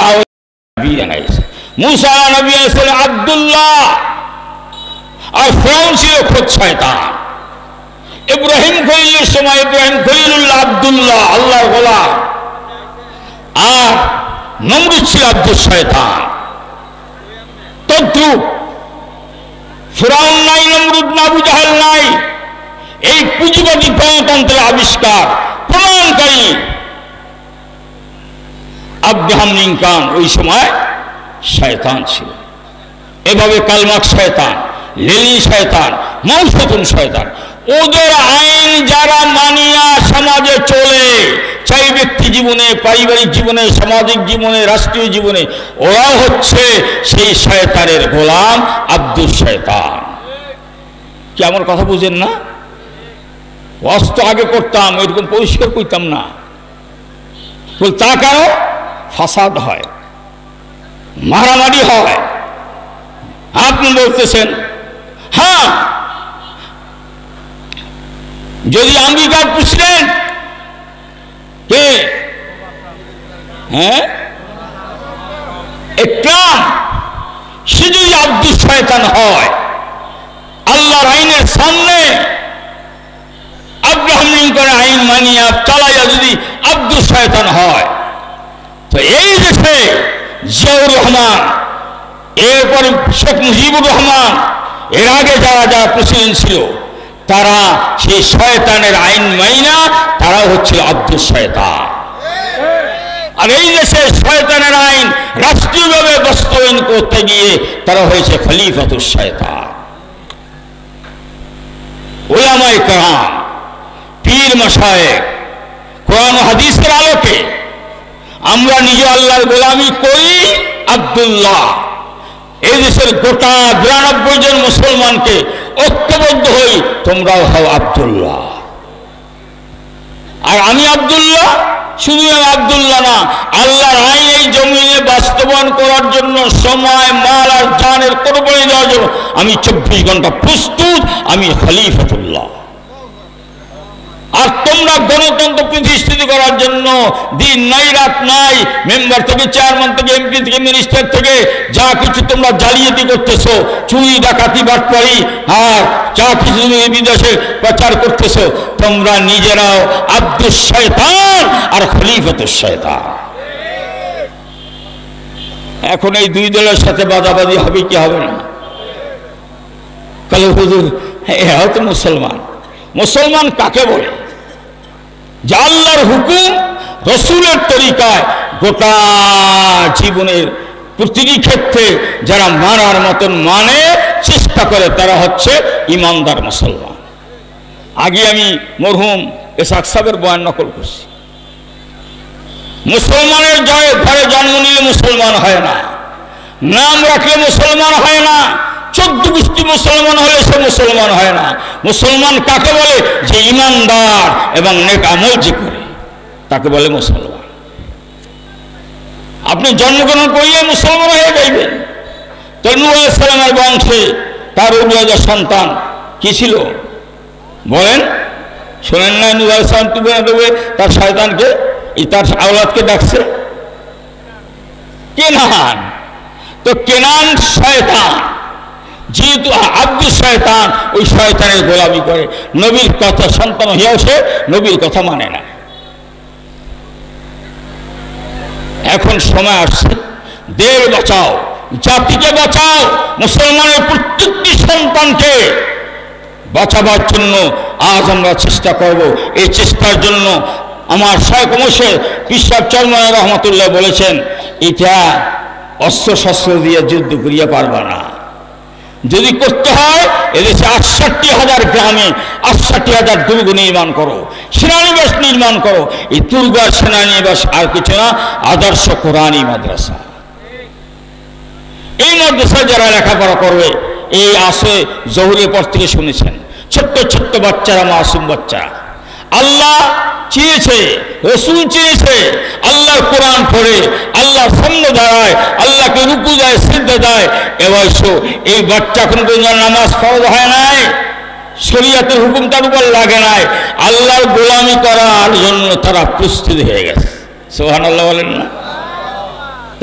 নবী জানাইছে। মুসা নবী ছিলেন আব্দুল্লাহ, আর ফিরআউন ছিল খোদ শয়তান। ইব্রাহিম খলিলের সময় ইব্রাহিম খলিলুল্লাহ আব্দুল্লাহ, আল্লাহর গোলাম, আর নমরুদ ছিল আব্দুল শয়তান। তদ্রুপ ফিরআউন নাই, নমরুদ না, আবু জাহেল নাই। এই পুঁজিবাদী গণতন্ত্রের আবিষ্কার প্রমাণকারী আব্রাহাম লিঙ্কন ওই সময় শয়তান ছিল। এভাবে কার্ল মার্কস শয়তান, লেনিন শয়তান, মাও সেতুং শয়তান। ওদের আইন যারা মানিয়া সমাজে চলে, চাই ব্যক্তি জীবনে, পারিবারিক জীবনে, সামাজিক জীবনে, রাষ্ট্রীয় জীবনে, ওরাও হচ্ছে সেই শয়তানের গোলাম, আব্দুল শয়তান। কি আমার কথা বুঝেন না? অস্ত আগে করতাম, এরকম পরিষ্কার করতাম না। তা কেন? ফাসাদ হয়, মারামারি হয়। আপনি বলতেছেন হ্যাঁ, যদি আমেরিকার প্রেসিডেন্ট কে, হ্যাঁ, ট্রাম্প, সে যদি আব্দুল শয়তান হয়, আল্লাহর আইনের সামনে আব্রাহাম লিঙ্কনের আইন মানিয়া চালাইয়া যদি আব্দুল শয়তান হয়, তো এই দেশে জিয়াউর রহমান, এরপর শেখ মুজিবুর রহমান, এর আগে যারা যারা প্রেসিডেন্ট ছিল, তারা সেই শয়তানের আইন মাইনা তারাও হচ্ছিল আব্দুল শয়তান। আর এই দেশে শয়তানের আইন রাষ্ট্রীয়ভাবে বাস্তবায়ন করতে গিয়ে তারা হয়েছে খলিফাতুল শয়তান। উলামায়ে কেরাম, পীর মাশায়েখ, কোরআন ও হাদিসের আলোকে আমরা নিজে আল্লাহর গোলামি করি। আব্দুল্লাহ, এই দেশের গোটা 92 জন মুসলমানকে ঐক্যবদ্ধ হই, তোমরাও হও আব্দুল্লাহ। আর আমি আব্দুল্লাহ, শুধু আমি আব্দুল্লাহ না, আল্লাহর আইন এই জমিনে বাস্তবায়ন করার জন্য সময়, মাল আর জানের কোরবানি দেওয়ার জন্য আমি 24 ঘন্টা প্রস্তুত। আমি খলিফাতুল্লাহ। আর তোমরা গণতন্ত্র প্রতিষ্ঠিত করার জন্য দিন নাই রাত নাই, মেম্বার থেকে, চেয়ারম্যান থেকে, এমপি থেকে, মিনিস্টার থেকে যা কিছু তোমরা জালিয়াতি করতেছো, চুরি ডাকাতি বাটপারি, আর যা কিছু তুমি বিদেশে প্রচার করতেছো, তোমরা নিজেরাও আব্দুল শয়তান আর খলিফাতুল শয়তান। এখন এই দুই দলের সাথে বাদাবাদি হবে কি হবে না? কালে হুজুর, এরাও তো মুসলমান। মুসলমান কাকে বলে? যে আল্লাহর হুকুম, রসুলের তরিকায় গোটা জীবনের প্রতিটি ক্ষেত্রে যারা মানার মতন মানে, চেষ্টা করে, তারা হচ্ছে ইমানদার মুসলমান। আগে আমি মরহুম এসাক সাহেবের বয়ান নকল করছি। মুসলমানের ঘরে জন্ম নিলে মুসলমান হয় না, নাম রাখলে মুসলমান হয় না, 14 গোষ্ঠী মুসলমান হলে সে মুসলমান হয় না। মুসলমান কাকে বলে? যে ইমানদার এবং নেক আমল যে করে, তাকে বলে মুসলমান। আপনি জন্মগ্রহণ করিয়ে মুসলমান হয়ে যাইবেন। তো নূহ আলাইহিস সালামের বংশে তার উল্লেখযোগ্য সন্তান কি ছিল বলেন? শোনেন না, নূহ আলাইহিস সালাম ডুবে তার শয়তানকে, তার আওলাদকে ডাকছে কেনান। তো কেনান শয়তান, যেহেতু আব্দুল শয়তান, ওই শয়তানের গোলামি করে, নবীর কথা সন্তান হইয়াও সে নবীর কথা মানে না। এখন সময় আসছে, দেশ বাঁচাও, জাতিকে বাঁচাও, মুসলমানের প্রত্যেকটি সন্তানকে বাঁচাবার জন্য আজ আমরা চেষ্টা করব। এই চেষ্টার জন্য আমার শায়খ মুর্শিদ পীর সাহেব চরমনাই রহমাতুল্লাহ বলেছেন, এটা অস্ত্র শস্ত্র দিয়ে যুদ্ধ করিয়া পারবা না। যদি করতে হয় এদেশে ৬৮,০০০ গ্রামে ৬৮,০০০ দুর্গ নির্মাণ করো, সেনানিবাস নির্মাণ করো। এই দুর্গ আর সেনানিবাস আর কিছু না, আদর্শ কোরআনী মাদ্রাসা। এই মাদ্রাসায় যারা লেখাপড়া করবে, এই আসে জহুরের পর থেকে শুনেছেন, ছোট্ট ছোট্ট বাচ্চারা, মাসুম বাচ্চারা আল্লাহ চেয়েছে, রসুল চেয়েছে, আল্লাহর কোরআন পড়ে, আল্লাহর সামনে দাঁড়ায়, আল্লাহকে রুকু দেয়, সিজদা দেয়। এবার এই বাচ্চা কোনো নামাজ ফরজ হয় নাই, শরীয়তের হুকুম তার উপর লাগে নাই, আল্লাহর গোলামি করার জন্য তারা প্রস্তুত হয়ে গেছে। সুবহানাল্লাহ বলেন না?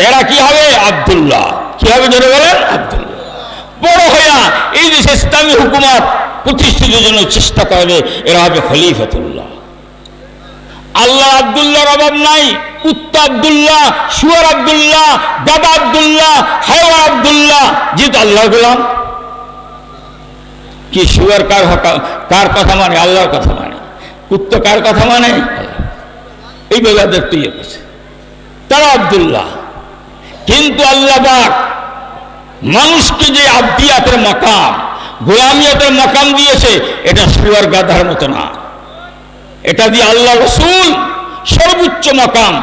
এরা কি হবে? আব্দুল্লাহ। কি হবে ধরে বলেন? আব্দুল্লাহ। বড় হইয়া এই দেশে ইসলামী হুকুমত প্রতিষ্ঠিতের জন্য চেষ্টা করবে, এরা হবে খলিফাতুল্লাহ। আল্লাহ আব্দুল্লাহর অভাব নাই। কুত্তা আব্দুল্লাহ, শুয়ার আব্দুল্লাহ, গাদা আব্দুল্লাহ, হায়ওয়ান আব্দুল্লাহ, যেহেতু আল্লাহ গোলাম। কি শুয়ার কার কথা মানে? আল্লাহর কথা মানে। কুত্তা কার কথা মানে? এই বেলাদের তৈরি করছে, তারা আব্দুল্লাহ। কিন্তু আল্লাহ পাক মানুষকে যে আব্দিয়াতের মাকাম, গোলামিয়াতের মাকাম দিয়েছে, এটা শুয়ার গাধার মতো না। এটা দিয়ে আল্লাহ রসুল সর্বোচ্চ মাকাম।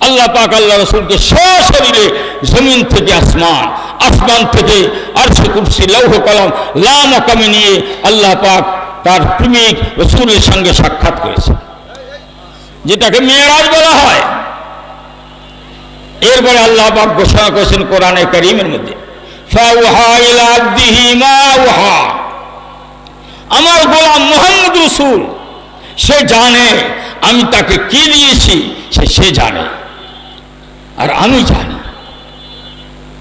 আল্লাহ পাক আল্লাহ রসুলকে সশরীরে জমিন থেকে আসমান, আসমান থেকে আরশে কুরসি, লৌহ কলম, লা মাকামে নিয়ে আল্লাহ পাক তার প্রেমিক রসুলের সঙ্গে সাক্ষাৎ করেছে, যেটাকে মেরাজ বলা হয়। এরপরে আল্লাহ পাক ঘোষণা করেছেন কোরআনে কারীমের মধ্যে, ফাওহা ইলা আবদিহি মা ওহা। আমার গোলাম মুহাম্মদ রাসূল, সে জানে আমি তাকে কি দিয়েছি, সে জানে আর আমি জানি।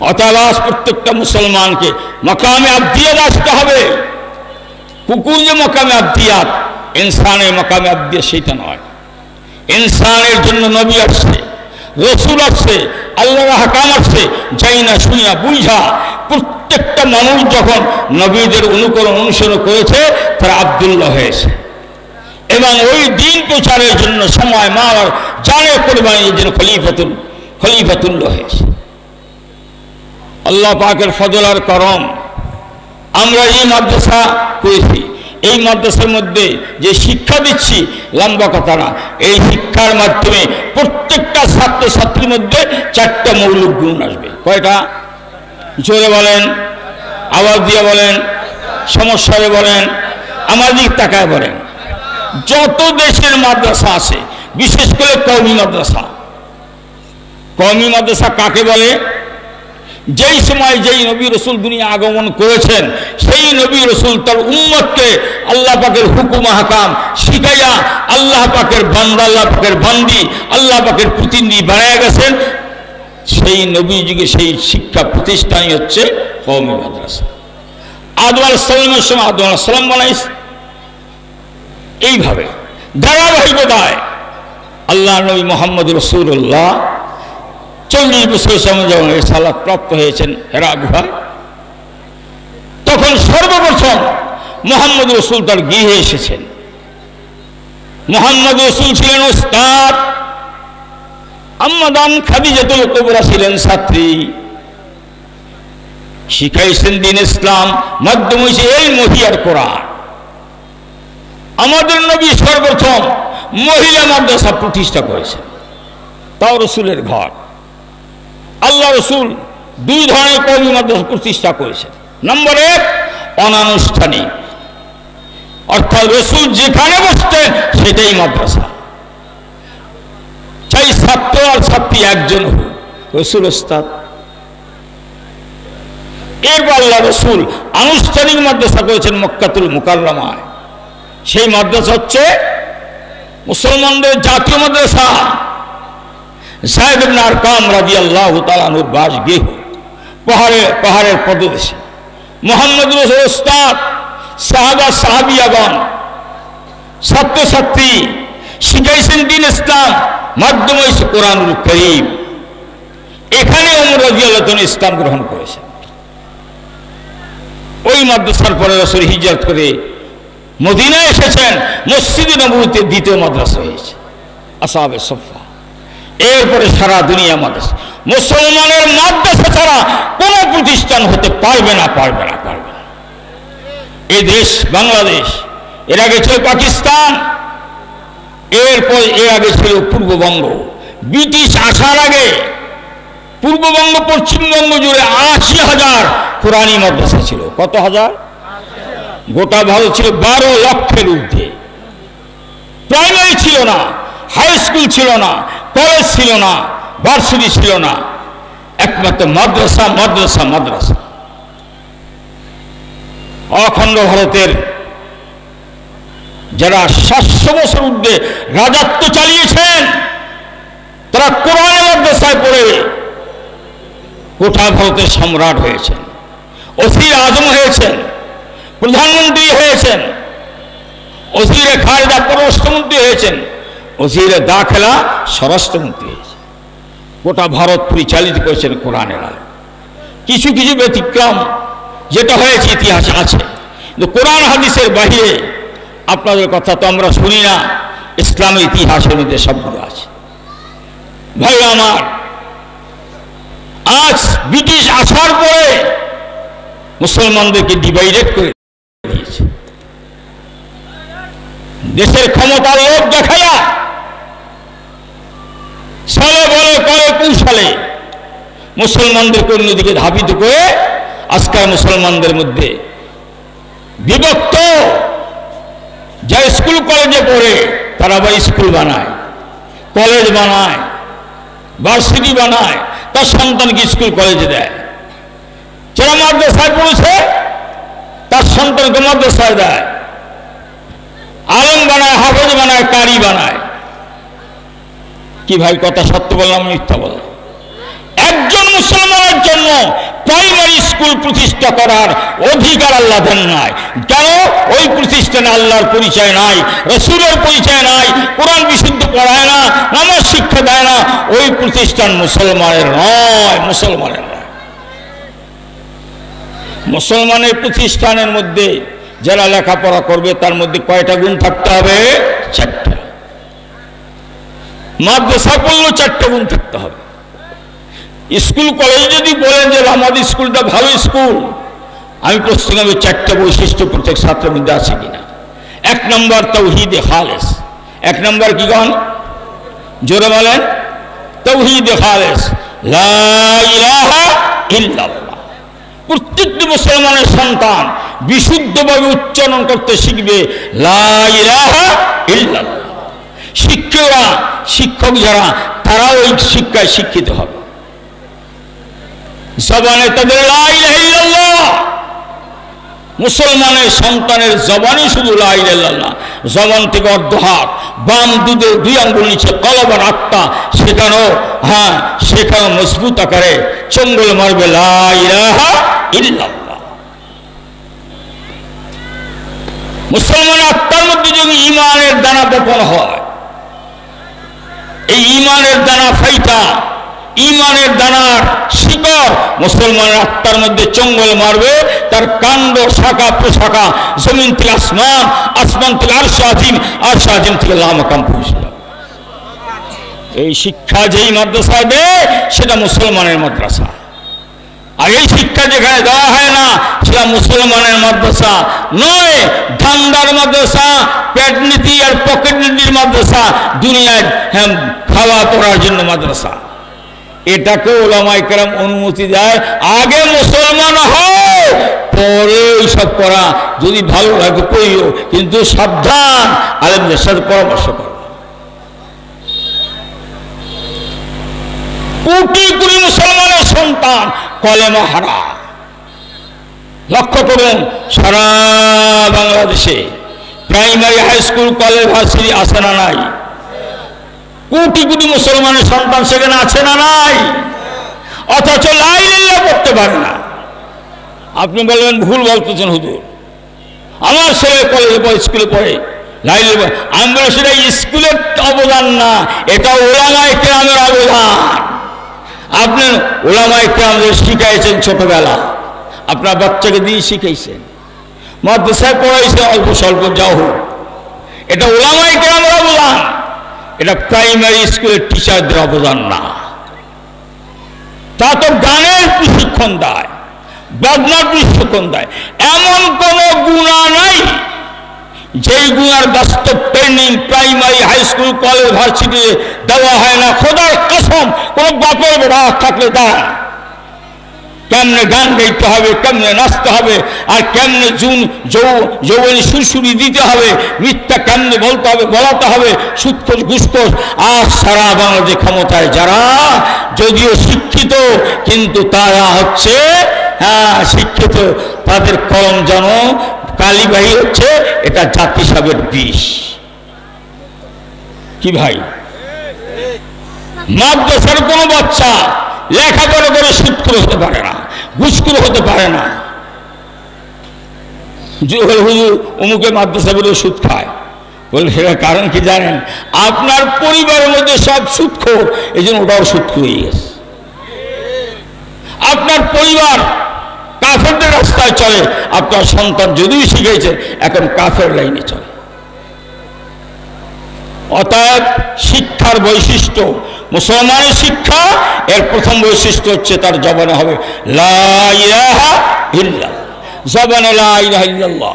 অতএব প্রত্যেকটা মুসলমানকে মাকামে আবদিয়াত আসতে হবে। কুকুর যে মাকামে আবদিয়াত, ইনসানের মাকামে আবদিয়াত সেটা নয়। ইনসানের জন্য নবী আসছে, রসুল আসছে, আল্লাহর হাকাম আসছে, যাই না শুনিয়া বুঝা। প্রত্যেকটা মানুষ যখন নবীদের অনুকরণ অনুসরণ করেছে, তারা আব্দুল্লাহ হয়েছে। এবং ওই দিন প্রচারের জন্য সময় মাল আর জানের কোরবানির জন্য খলিফাতুল্লাহ হয়েছে। আল্লাহ পাকের ফজল আর করম, আমরা এই মাদ্রাসা করেছি। এই মাদ্রাসার মধ্যে যে শিক্ষা দিচ্ছি, লম্বা কথা না, এই শিক্ষার মাধ্যমে প্রত্যেকটা ছাত্রছাত্রীর মধ্যে 4টা মৌলিক গুণ আসবে। কয়টা? জোরে বলেন, আওয়াজ দিয়ে বলেন, সমস্যারে বলেন, আমার দিক তাকায় বলেন। যত দেশের মাদ্রাসা আছে, বিশেষ করে কওমি মাদ্রাসা। কওমি মাদ্রাসা কাকে বলে? যেই সময় যেই নবী রসুল দুনিয়া আগমন করেছেন, সেই নবী রসুল তার উম্মতকে আল্লাহ পাকের হুকুম হাকাম শিখাইয়া আল্লাহ পাকের বান্দা, আল্লাহ পাকের বান্দি, আল্লাহ পাকের প্রতিনিধি বানায় গেছেন। সেই নবী যুগে সেই শিক্ষা প্রতিষ্ঠানই হচ্ছে কওমি মাদ্রাসা। আদম আলাইহিস সালামের সময় আদম আলাইহিস সালাম বানাইছে। এইভাবে ধারাবাহিকতায় আল্লাহ নবী মুহাম্মদ রাসূলুল্লাহ 40 বছর সময় যখন রিসালাত প্রাপ্ত হয়েছেন হেরা গুহায়, তখন সর্বপ্রথম মুহাম্মদ রাসূল তার গৃহে এসেছেন। মুহাম্মদ রাসূল ছিলেন ওস্তাদ, আম্মা জান খাদিজাতুল কুবরা ছিলেন ছাত্রী। শিখাইছেন দিন ইসলাম, মাধ্যম হয়েছে এই মহিয়ার কোরআন। আমাদের নবী সর্বপ্রথম মহিলা মাদ্রাসা প্রতিষ্ঠা করেছেন, তাও রসুলের ঘর। আল্লাহ রসুল 2 ধরনের কওমি মাদ্রাসা প্রতিষ্ঠা করেছেন। নম্বর 1 অনানুষ্ঠানিক। অর্থাৎ রসুল যেখানে বসতেন সেটাই মাদ্রাসা, চাই ছাত্র আর ছাত্রী একজন হোক, রসুল ওস্তাদ। এরপর আল্লাহ রসুল আনুষ্ঠানিক মাদ্রাসা করেছেন মক্কাতুল মুকাররমায়। সেই মাদ্রাসা হচ্ছে মুসলমানদের জাতীয় মাদ্রাসা। যায়েদ ইবনে আরকাম রাদিয়াল্লাহু তাআলা আনহুর বাসগৃহ পাহাড়ের পদদেশে। মুহাম্মদ রাসূল ওস্তাদ, সাহাবা সাহাবিয়াগণ, ছাত্রছাত্রী শিখাইছেন দ্বীন ইসলাম, মাধ্যম হয়েছে কোরআনুল কারীম। এখানে ওমর রাদিয়াল্লাহু তাআলা ইসলাম গ্রহণ করেছেন। ওই মাদ্রাসার পরে রাসূল হিজরত করে মদিনায় এসেছেন। মসজিদে নববীতে দ্বিতীয় মাদ্রাসা হয়েছে আসহাবে সুফফা। এরপরে সারা দুনিয়া মাদ্রাসা। মুসলমানের মাদ্রাসা ছাড়া কোনো প্রতিষ্ঠান হতে পারবে না। এই দেশ বাংলাদেশ, এর আগে ছিল পাকিস্তান, এর আগে ছিল পূর্ববঙ্গ। ব্রিটিশ আসার আগে পূর্ববঙ্গ পশ্চিমবঙ্গ জুড়ে ৮০,০০০ কোরআনী মাদ্রাসা ছিল। কত হাজার? গোটা ভারত ছিল ১২ লক্ষের ঊর্ধ্বে। প্রাইমারি ছিল না, হাই স্কুল ছিল না, কলেজ ছিল না, ভার্সিটি ছিল না, একমাত্র মাদ্রাসা মাদ্রাসা মাদ্রাসা। অখণ্ড ভারতের যারা ৭০০ বছর ঊর্ধ্বে রাজত্ব চালিয়েছেন তারা কোরআনের মাদ্রাসায় পড়ে গোটা ভারতের সম্রাট হয়েছেন, ওসির আজম হয়েছেন, প্রধানমন্ত্রী হয়েছেন, ওসিরে খারেজা পররাষ্ট্রমন্ত্রী হয়েছেন, ওসিরে দাখিলা স্বরাষ্ট্রমন্ত্রী হয়েছেন। গোটা ভারত পরিচালিত করেছেন কোরআনের আলো। কিছু কিছু ব্যতিক্রম যেটা হয়েছে ইতিহাসে আছে, কিন্তু কোরআন হাদিসের বাহিরে আপনাদের কথা তো আমরা শুনি না। ইসলামের ইতিহাসের মধ্যে সবগুলো আছে। ভাই আমার, আজ ব্রিটিশ আসার পরে মুসলমানদেরকে ডিভাইডেড করে দিয়েছে। দেশের ক্ষমতার লোভ দেখায়া সালে বলে করে কৌশলে মুসলমানদেরকে অন্যদিকে ধাবিত করে আজকাল মুসলমানদের মধ্যে বিভক্ত। যা স্কুল কলেজে পড়ে তারা আবার স্কুল বানায়, কলেজ বানায়, ভার্সিটি বানায়, তার সন্তানকে স্কুল কলেজে দেয়। যারা মাদ্রাসায় পড়েছে তার সন্তানকে মাদ্রাসায় দেয়, আলেম বানায়, হাফেজ বানায়, কারি বানায়। কি ভাই কথা সত্য বললাম মিথ্যা বললাম? একজন মুসলমানের জন্য প্রাইমারি স্কুল প্রতিষ্ঠা করার অধিকার আল্লাহ দেন নাই। কেন? ওই প্রতিষ্ঠানে আল্লাহর পরিচয় নাই, রাসূলের পরিচয় নাই, কোরআন বিশুদ্ধ পড়ায় না, নামাজ শিক্ষা দেয় না। ওই প্রতিষ্ঠান মুসলমানের নয়, মুসলমানের নয়। মুসলমানের প্রতিষ্ঠানের মধ্যে যারা লেখাপড়া করবে তার মধ্যে কয়টা গুণ থাকতে হবে? 4টা। মাদ্রাসা পড়লেও 4টা গুণ থাকতে হবে। স্কুল কলেজ যদি বলেন যে আমাদের স্কুলটা ভালো স্কুল, আমি প্রশ্ন করব 4টা বৈশিষ্ট্য প্রত্যেক ছাত্রের মধ্যে আছে কিনা। 1 নম্বর তাওহীদে খালেস। 1 নম্বর কি গান? জোরে বলেন। তাওহীদে খালেস, লা ইলাহা ইল্লাল্লাহ। প্রত্যেকটি মুসলমানের সন্তান বিশুদ্ধভাবে উচ্চারণ করতে শিখবে লা ইলাহা ইল্লাল্লাহ। শিক্ষক যারা তারাও এই শিক্ষায় শিক্ষিত হবে। জবানে তাদের লা ইলাহা ইল্লাল্লাহ। মুসলমানের সন্তানের জবানে শুধু লা ইলাহা ইল্লাল্লাহ। জবান থেকে অর্ধ হাত, বাম দুধে 2 আঙ্গুল নিচে কলবার আত্মা, সেখানেও মজবুত আকারে চঙ্গল মারবে লা ইলাহা ইল্লাল্লাহ। মুসলমান আত্মার মধ্যে যদি ঈমানের দানা বপন হয়, এই ঈমানের দানা ফাইটা, ঈমানের দানার শিকড় মুসলমানের আত্মার মধ্যে চঙ্গল মারবে। তার কাণ্ড শাখা প্রশাখা জমিন থেকে আসমান, আসমান থেকে আরশ আজিম, আরশ আজিম থেকে লামাকাম পৌঁছে যাবে। এই শিক্ষা যেই মাদ্রাসায় দেয় সেটা মুসলমানের মাদ্রাসা। আর এই শিক্ষা যেখানে দেওয়া হয় না সেটা মুসলমানের মাদ্রাসা নয়, ধান্দার মাদ্রাসা, পেট নীতি আর পকেট নীতির মাদ্রাসা, দুনিয়ায় খাওয়া পড়ার জন্য মাদ্রাসা। এটাকে ওলামায়ে কেরাম অনুমতি দেয়। আগে মুসলমান হও, পরে এইসব করা যদি ভালো লাগে করিও, কিন্তু সাবধান, আলেমদের সাথে পরামর্শ করো। কোটি কোটি মুসলমানের সন্তান কলেমা হারা। লক্ষ্য করুন, সারা বাংলাদেশে primary, high school, college, varsity আছে না নাই? কোটি কোটি মুসলমানের সন্তান সেখানে আছে না নাই? অথচ লা ইলাহা ইল্লাল্লাহ পড়তে পারে না। আপনি বলবেন ভুল বলতেছেন হুজুর, আমার ছেলে কলেজে পড়ে, স্কুলে পড়ে, লা ইলাহা ইল্লাল্লাহ। আমি বলি সেটা স্কুলের অবদান না, এটা উলামায়ে কেরামের অবদান। আপনি উলামায়ে কেরামদের শিখাইছেন ছোটবেলা, আপনার বাচ্চাকে দিয়ে শিখাইছেন, মাদ্রাসায় পড়াইছে অল্প স্বল্প, যাও হোক, এটা উলামায়ে কেরামের অবদান, এটা প্রাইমারি স্কুলের টিচারদের অবদান না। তা তো গানের প্রশিক্ষণ দেয়, বাজনার প্রশিক্ষণ দেয়, এমন কোন গুণা নাই যেই গুণার বাস্তব training primary, high school, college, varsity দেওয়া হয় না। খোদার কসম, কোন বাপের বেড়া থাকলে দেয়। কেমনে গান গাইতে হবে, কেমনে নাচতে হবে, আর কেমনে যৌবনী সুরসুরি দিতে হবে, মিথ্যা কেমনে বলতে হবে, বলাতে হবে, সুৎখোর ঘুষখোর। আর সারা বাংলাদেশে ক্ষমতায় যারা যদিও শিক্ষিত, কিন্তু তারা হচ্ছে শিক্ষিত, তাদের কলম যেন কালিবাহী হচ্ছে, এটা জাতিসবের বিষ। কি ভাই, মাদ্রাসার কোনো বাচ্চা লেখাপড়া করে সুৎখোর হতে পারে না, ঘুষখোর হতে পারে না। হুজুর অমুকে মাদ্রাসা বলে সুদ খায়, বলে সেটার কারণ কি জানেন? আপনার পরিবারের মধ্যে সব সুৎখোর, এই জন্য ওটাও সুৎখোর হয়ে গেছে। আপনার পরিবার কাফেরদের রাস্তায় চলে, আপনার সন্তান যদিও শিখেছে এখন কাফের লাইনে চলে। অতএব শিক্ষার বৈশিষ্ট্য, মুসলমানের শিক্ষা, এর প্রথম বৈশিষ্ট্য হচ্ছে তার জবানে হবে লা ইলাহা ইল্লাল্লাহ, জবানে লা ইলাহা ইল্লাল্লাহ,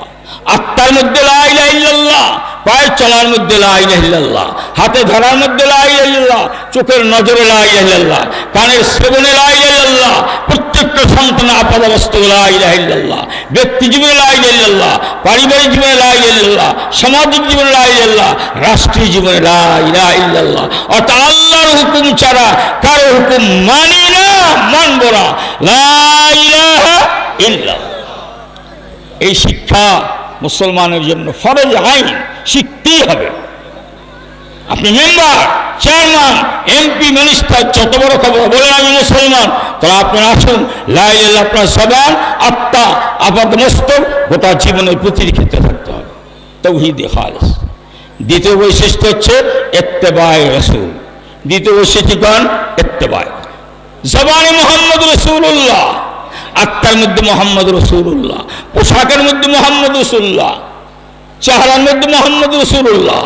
আত্মার মধ্যে লা ইলাহা ইল্লাল্লাহ, পায়ের চলার মধ্যে লা ইলাহা ইল্লাল্লাহ, হাতে ধরার মধ্যে লা ইলাহা ইল্লাল্লাহ, চোখের নজরে লা ইলাহা ইল্লাল্লাহ, কানের শ্রবণে লা ইলাহা ইল্লাল্লাহ, প্রত্যেকটা সন্তান আপাদবস্তু লা ইলাহা ইল্লাল্লাহ, ব্যক্তি জীবনে লা ইলাহা ইল্লাল্লাহ, পারিবারিক জীবনে লা ইলাহা ইল্লাল্লাহ, সামাজিক জীবনে লা ইলাহা ইল্লাল্লাহ, রাষ্ট্রীয় জীবনে লা ইলাহা ইল্লাল্লাহ। অর্থাৎ আল্লাহর হুকুম ছাড়া কারো হুকুম মানি না, মানব না, লা ইলাহা ইল্লাল্লাহ। এই শিক্ষা মুসলমানের জন্য ফরজ আইন, শিখতেই হবে। আপনি মেম্বার, চেয়ারম্যান, এমপি, মিনিস্টার, যত বড় খবর বলেন আমি মুসলমান, তাহলে আপনার আসুন লা ইলাহা ইল্লাল্লাহ আপনার জবান, আত্মা, আপাদমস্তক, গোটা জীবনের প্রতিটি ক্ষেত্রে থাকতে হবে, তাওহীদে খালিস। দ্বিতীয় বৈশিষ্ট্য হচ্ছে ইত্তেবায়ে রাসূল। দ্বিতীয় বৈশিষ্ট্যগণ ইত্তেবায়ে, জবানে মুহাম্মদ রাসূলুল্লাহ, আত্মার মধ্যে মোহাম্মদ রাসূলুল্লাহ, পোশাকের মধ্যে মোহাম্মদ রাসূলুল্লাহ, চেহারার মধ্যে মোহাম্মদ রাসূলুল্লাহ,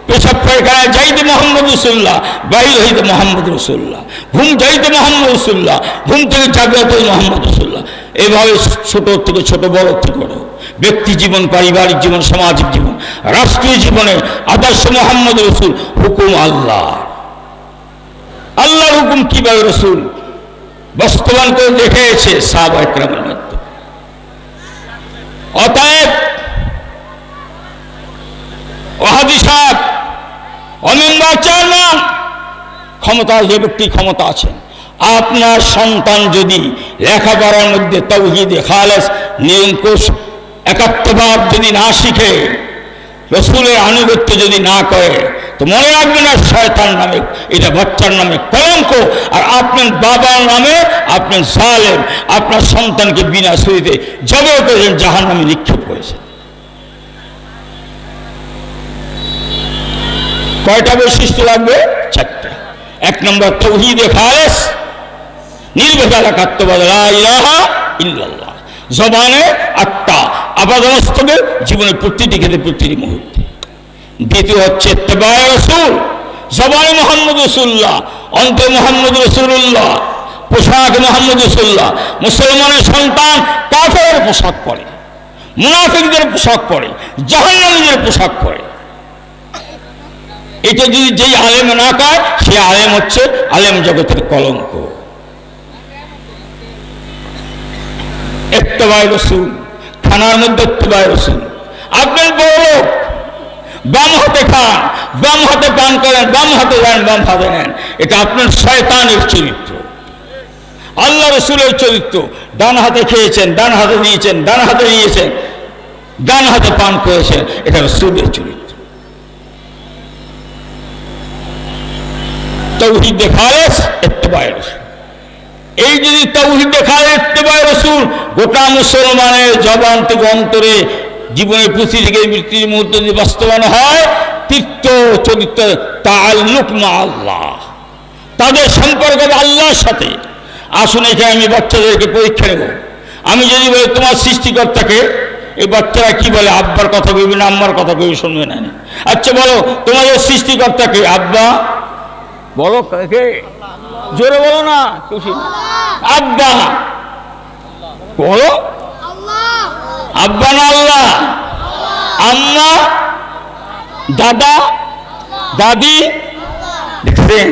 পেশাব পায়খানায় যাইতে মোহাম্মদ রাসূলুল্লাহ, বাইরে হইতে মোহাম্মদ রাসূলুল্লাহ, ঘুম যাইতে মোহাম্মদ রাসূলুল্লাহ, ঘুম থেকে জাগ্রত মোহাম্মদ রাসূলুল্লাহ। এইভাবে ছোট থেকে ছোট, বড় থেকে বড়, ব্যক্তি জীবন, পারিবারিক জীবন, সামাজিক জীবন, রাষ্ট্রীয় জীবনে আদর্শ মোহাম্মদ রাসূল, হুকুম আল্লাহ। আল্লাহর হুকুম কিভাবে রাসূল বাস্তবায়ন করে দেখিয়েছে সাহাবায়ে কেরামের মধ্যে। অতএব ওয়াহাবি সাহেব, অমেম্বার, চেয়ারম্যান, ক্ষমতা, যে ব্যক্তি ক্ষমতা আছেন, আপনার সন্তান যদি লেখাপড়ার মধ্যে তাওহীদে খালেস, নিরঙ্কুশ একাত্মবাদ যদি না শিখে, রাসূলের আনুগত্য যদি না করে, তো মনে রাখবেন না শয়তান নামে, এটা বাচ্চার নামে কলঙ্ক, আর আপনার বাবার নামে আপনি জালেম, আপনার সন্তানকে বিনা ছুরিতে জবাই করেছেন, জাহান্নামে নিক্ষেপ করেছেন। কয়টা বৈশিষ্ট্য লাগবে? চারটা। এক নম্বর তাওহীদে খালেস, নির্ভেজাল একাত্মবাদ, লা ইলাহা ইল্লাল্লাহ, জবানে, আত্মা, আপাদমস্তকে, জীবনের প্রতিটি ক্ষেত্রে, প্রতিটি মুহূর্তে। দ্বিতীয় হচ্ছে ইত্তেবায়ে রাসূল, জবানে মুহাম্মদ রাসূলুল্লাহ, অন্তরে মুহাম্মদ রাসূলুল্লাহ, পোশাক মুহাম্মদ রাসূলুল্লাহ। মুসলমানের সন্তান কাফেরের পোশাক পরে, মুনাফিকদের পোশাক পরে, জাহান্নামীদের পোশাক পরে। এটা যদি যেই আলেম না পায়, সে আলেম হচ্ছে আলেম জগতের কলঙ্ক। ইত্তেবায়ে রাসূল, খানার মধ্যে ইত্তেবায়ে রাসূল। আপনি বড় লোক, বাম হাতে খান, বাম হাতে পান করেন, বাম হাতে দেন, বাম হাতে নেন, এটা আপনার শয়তানের চরিত্র। আল্লাহ রসুলের চরিত্র, ডান হাতে খেয়েছেন, ডান হাতে নিয়েছেন, ডান হাতে নিয়েছেন, ডান হাতে পান করেছেন, এটা রসুলের চরিত্র। তাওহীদ খালেস ইত্তেবায়ে রাসূল, এই যদি তাওহীদ খালেস ইত্তেবায়ে রাসূল গোটা মুসলমানের জবান থেকে অন্তরে জীবনের পুঁথি থেকে মৃত্যুর মুহূর্তে যদি বাস্তবায়ন হয়, তৃতীয় চরিত্র তাআল্লুক মা আল্লাহ, তাদের সম্পর্ক আল্লাহর সাথে। আসুন এখানে আমি বাচ্চাদেরকে পরীক্ষা নেব। আমি যদি বলি তোমার সৃষ্টিকর্তাকে, এই বাচ্চারা কি বলে? আব্বার কথা কইবে না আম্মার কথা কইবে, শুনবে না। আচ্ছা বলো তোমাদের সৃষ্টিকর্তাকে? আব্বা বলো, কে? জোরে বলো না, খুশি। আব্বা বলো, আব্বা না আল্লাহ? আম্মা, দাদা, দাদি, দেখছেন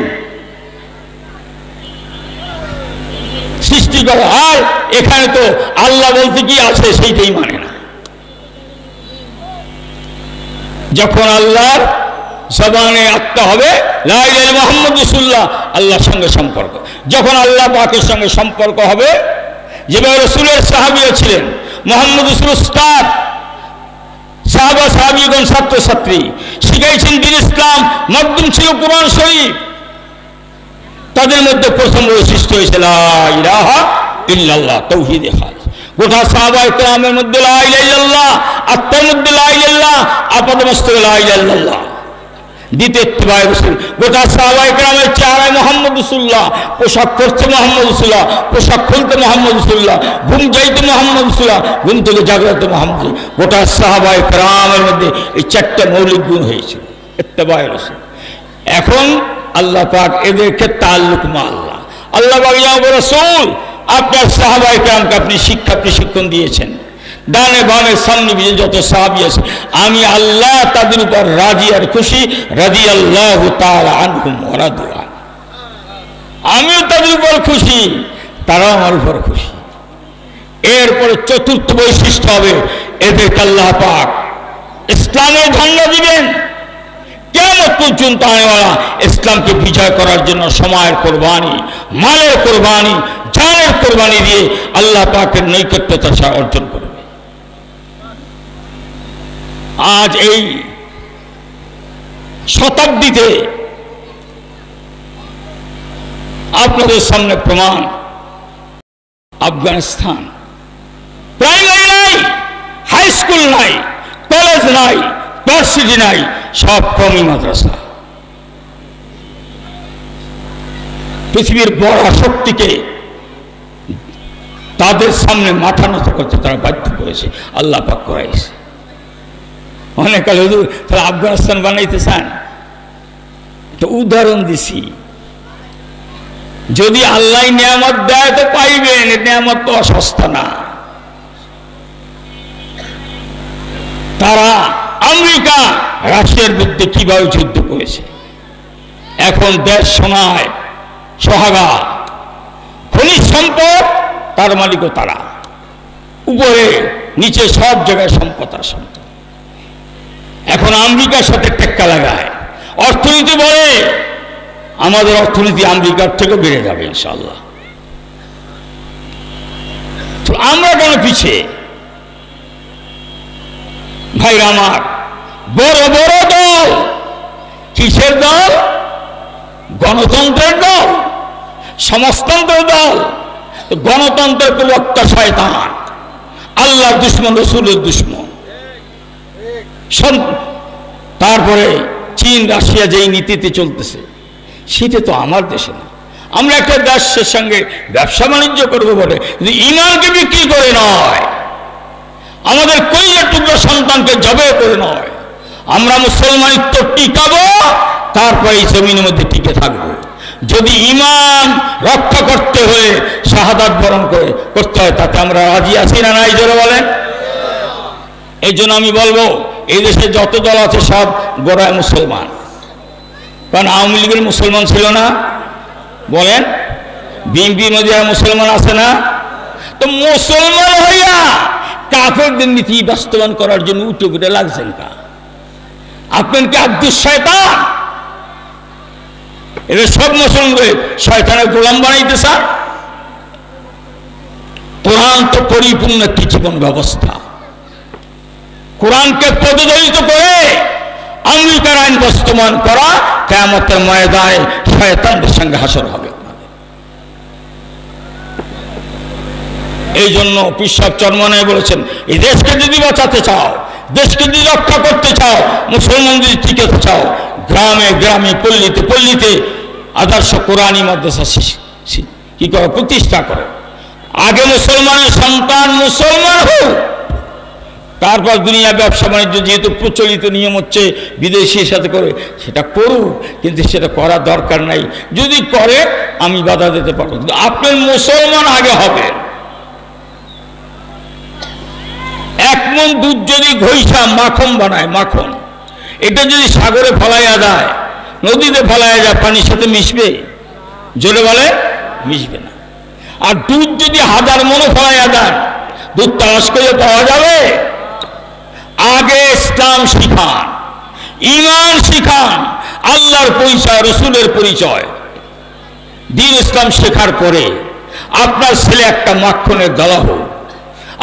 সৃষ্টি করা। আর এখানে তো আল্লাহ বলতে কি আছে সেইটাই মানে না। যখন আল্লাহর জবানে আত্মা হবে লা ইলাহা ইল্লাল্লাহ মুহাম্মাদুর রাসূলুল্লাহ, আল্লাহর সঙ্গে সম্পর্ক। যখন আল্লাহ পাকের সঙ্গে সম্পর্ক হবে, যেভাবে রাসূলের সাহাবীরা ছিলেন, মুহাম্মদ রাসূল উস্তাদ, সাহাবা সাহাবীগণ ছাত্রছাত্রী, শিখাইছেন দ্বীন ইসলাম, মাধ্যম ছিল কোরআন শরীফ। তাদের মধ্যে প্রথম বৈশিষ্ট্য হয়েছে লা ইলাহা ইল্লাল্লাহ, তাওহীদে খালেস। গোটা সাহাবায়ে কেরামের মধ্যে লা ইলাহা ইল্লাল্লাহ, আত্মার মধ্যে লা ইলাহা ইল্লাল্লাহ, আপাদমস্তকে লা ইলাহা ইল্লাল্লাহ। দ্বিতীয় ইত্তেবায়ে রাসূল, গোটা সাহাবায়ে কেরামের চেহারায় মুহাম্মদ রাসূলুল্লাহ, পোশাক পরতে মুহাম্মদ রাসূলুল্লাহ, পোশাক খুলতে মুহাম্মদ রাসূলুল্লাহ, ঘুম যাইতে মুহাম্মদ রাসূলুল্লাহ, ঘুম থেকে জাগ্রত মুহাম্মদ। গোটা সাহাবায়ে কেরামের মধ্যে এই চারটা মৌলিক গুণ হয়েছিল ইত্তেবায়ে রাসূল। এখন আল্লাহ পাক এদেরকে তাআল্লুক মা আল্লাহ, আল্লাহ পাক ইয়া রাসূল আপনার সাহাবায়ে কেরামকে আপনি শিক্ষা প্রশিক্ষণ দিয়েছেন, ডানে বামে সামনে পিছনে যত সাহাবী আছে, আমি আল্লাহ তাদের উপর রাজি আর খুশি। রাদিয়াল্লাহু তাআলা আনহুম ওয়া রাদু আন, আমিও তাদের উপর খুশি, তারাও আমার উপর খুশি। এরপরে চতুর্থ বৈশিষ্ট্য হবে এদেরকে আল্লাহ পাক ইসলামের ঝান্ডা দিবেন। কিয়ামত পর্যন্ত আনেওয়ালা ইসলামকে বিজয় করার জন্য সময়ের কোরবানি, মালের কোরবানি, জানের কোরবানি দিয়ে আল্লাহ পাকের নৈকট্যতা অর্জন করবে। আজ এই শতাব্দীতে আপনাদের সামনে প্রমাণ, আফগানিস্তান প্রাইমারি নাই, হাই স্কুল নাই, কলেজ নাই, ভার্সিটি নাই, সব কওমি মাদ্রাসা। পৃথিবীর বড় শক্তিকে তাদের সামনে মাথা নত করতে তারা বাধ্য করেছে, আল্লাহ পাক করাইছে। অনেক কাল হুজুর তাহলে আফগানিস্তান বানাইতে চান, তো উদাহরণ দিছি, যদি আল্লাহ নিয়ামত দেয় তো পাইবেন, নিয়ামত তো সস্তা না। তারা আমেরিকা রাশিয়ার বিরুদ্ধে কিভাবে যুদ্ধ করেছে, এখন দেশ সোনায় সোহাগা, খনিজ সম্পদ তার মালিকও তারা, উপরে নিচে সব জায়গায় সম্পদ আর সম্পদ। এখন আমেরিকার সাথে টেক্কা লাগায়, অর্থনীতি বলে আমাদের অর্থনীতি আমেরিকার থেকে বেড়ে যাবে ইনশাআল্লাহ। তো আমরা কেন পিছিয়ে? ভাইরা আমার, বড় বড় দল, কিসের দল? গণতন্ত্রের দল, সমাজতন্ত্রের দল। গণতন্ত্রের প্রবক্তা শয়তান, আল্লাহর দুশমন, রাসূলের দুশমন। তারপরে চীন রাশিয়া যেই নীতিতে চলতেছে, সেটা তো আমার দেশে না। আমরা একটা দেশের সঙ্গে ব্যবসা বাণিজ্য করবো বলে, কিন্তু ঈমানকে বিক্রি করে নয়, আমাদের কলিজার টুকরা সন্তানকে জবে করে নয়। আমরা মুসলমানিত্ব টিকাবো, তারপরে এই জমিনের মধ্যে টিকে থাকবো। যদি ঈমান রক্ষা করতে হয়ে শাহাদাত বরণ করতে হয়, তাতে আমরা রাজি আছি না নাই? জোরে বলেন। এই জন্য আমি বলবো, এই দেশে যত দল আছে সব গোড়ায় মুসলমান। কারণ আওয়ামী লীগের মুসলমান ছিল না, বলেন? বিএনপির মধ্যে মুসলমান আছে না? তো মুসলমান হইয়া কাফেরদের নীতি বাস্তবায়ন করার জন্য উঠে উঠে লাগছেন কা? আপনার কি আব্দুস শয়তান? এদের সব মুসলমানকে শয়তানের গোলাম বানাইতে চান? কোরআন তো পরিপূর্ণ একটি জীবন ব্যবস্থা। কোরআনকে পদদলিত করে আমেরিকার আইন বাস্তবায়ন করা কিয়ামতের ময়দানে শয়তানদের সঙ্গে হাসর হবে। এই জন্য পীর সাহেব চরমনায় বলেছেন, এই দেশকে যদি বাঁচাতে চাও, দেশকে যদি রক্ষা করতে চাও, মুসলমান যদি টিকাতে চাও, গ্রামে গ্রামে পল্লীতে পল্লীতে আদর্শ কোরআনী মাদ্রাসা কি করো, প্রতিষ্ঠা করো। আগে মুসলমানের সন্তান মুসলমান হোক, তারপর দুনিয়া ব্যবসা বাণিজ্য যেহেতু প্রচলিত নিয়ম হচ্ছে বিদেশির সাথে করে, সেটা করুক, কিন্তু সেটা করার দরকার নাই। যদি করে আমি বাধা দিতে পারবো, কিন্তু আপনার মুসলমান আগে হবে। এক মন দুধ যদি ঘইষা মাখন বানায়, মাখন এটা যদি সাগরে ফলাইয়া দেয়, নদীতে ফলাইয়া যায়, পানির সাথে মিশবে? জোরে বলে মিশবে না। আর দুধ যদি 1000 মনও ফলাইয়া দেয়, দুধ তালাশ করে পাওয়া যাবে? আগে ইসলাম শিখান, ঈমান শিখান, আল্লাহর পরিচয়, রসুলের পরিচয়, দ্বীন ইসলাম শেখার পরে আপনার ছেলে একটা মাখনের দলা হোক,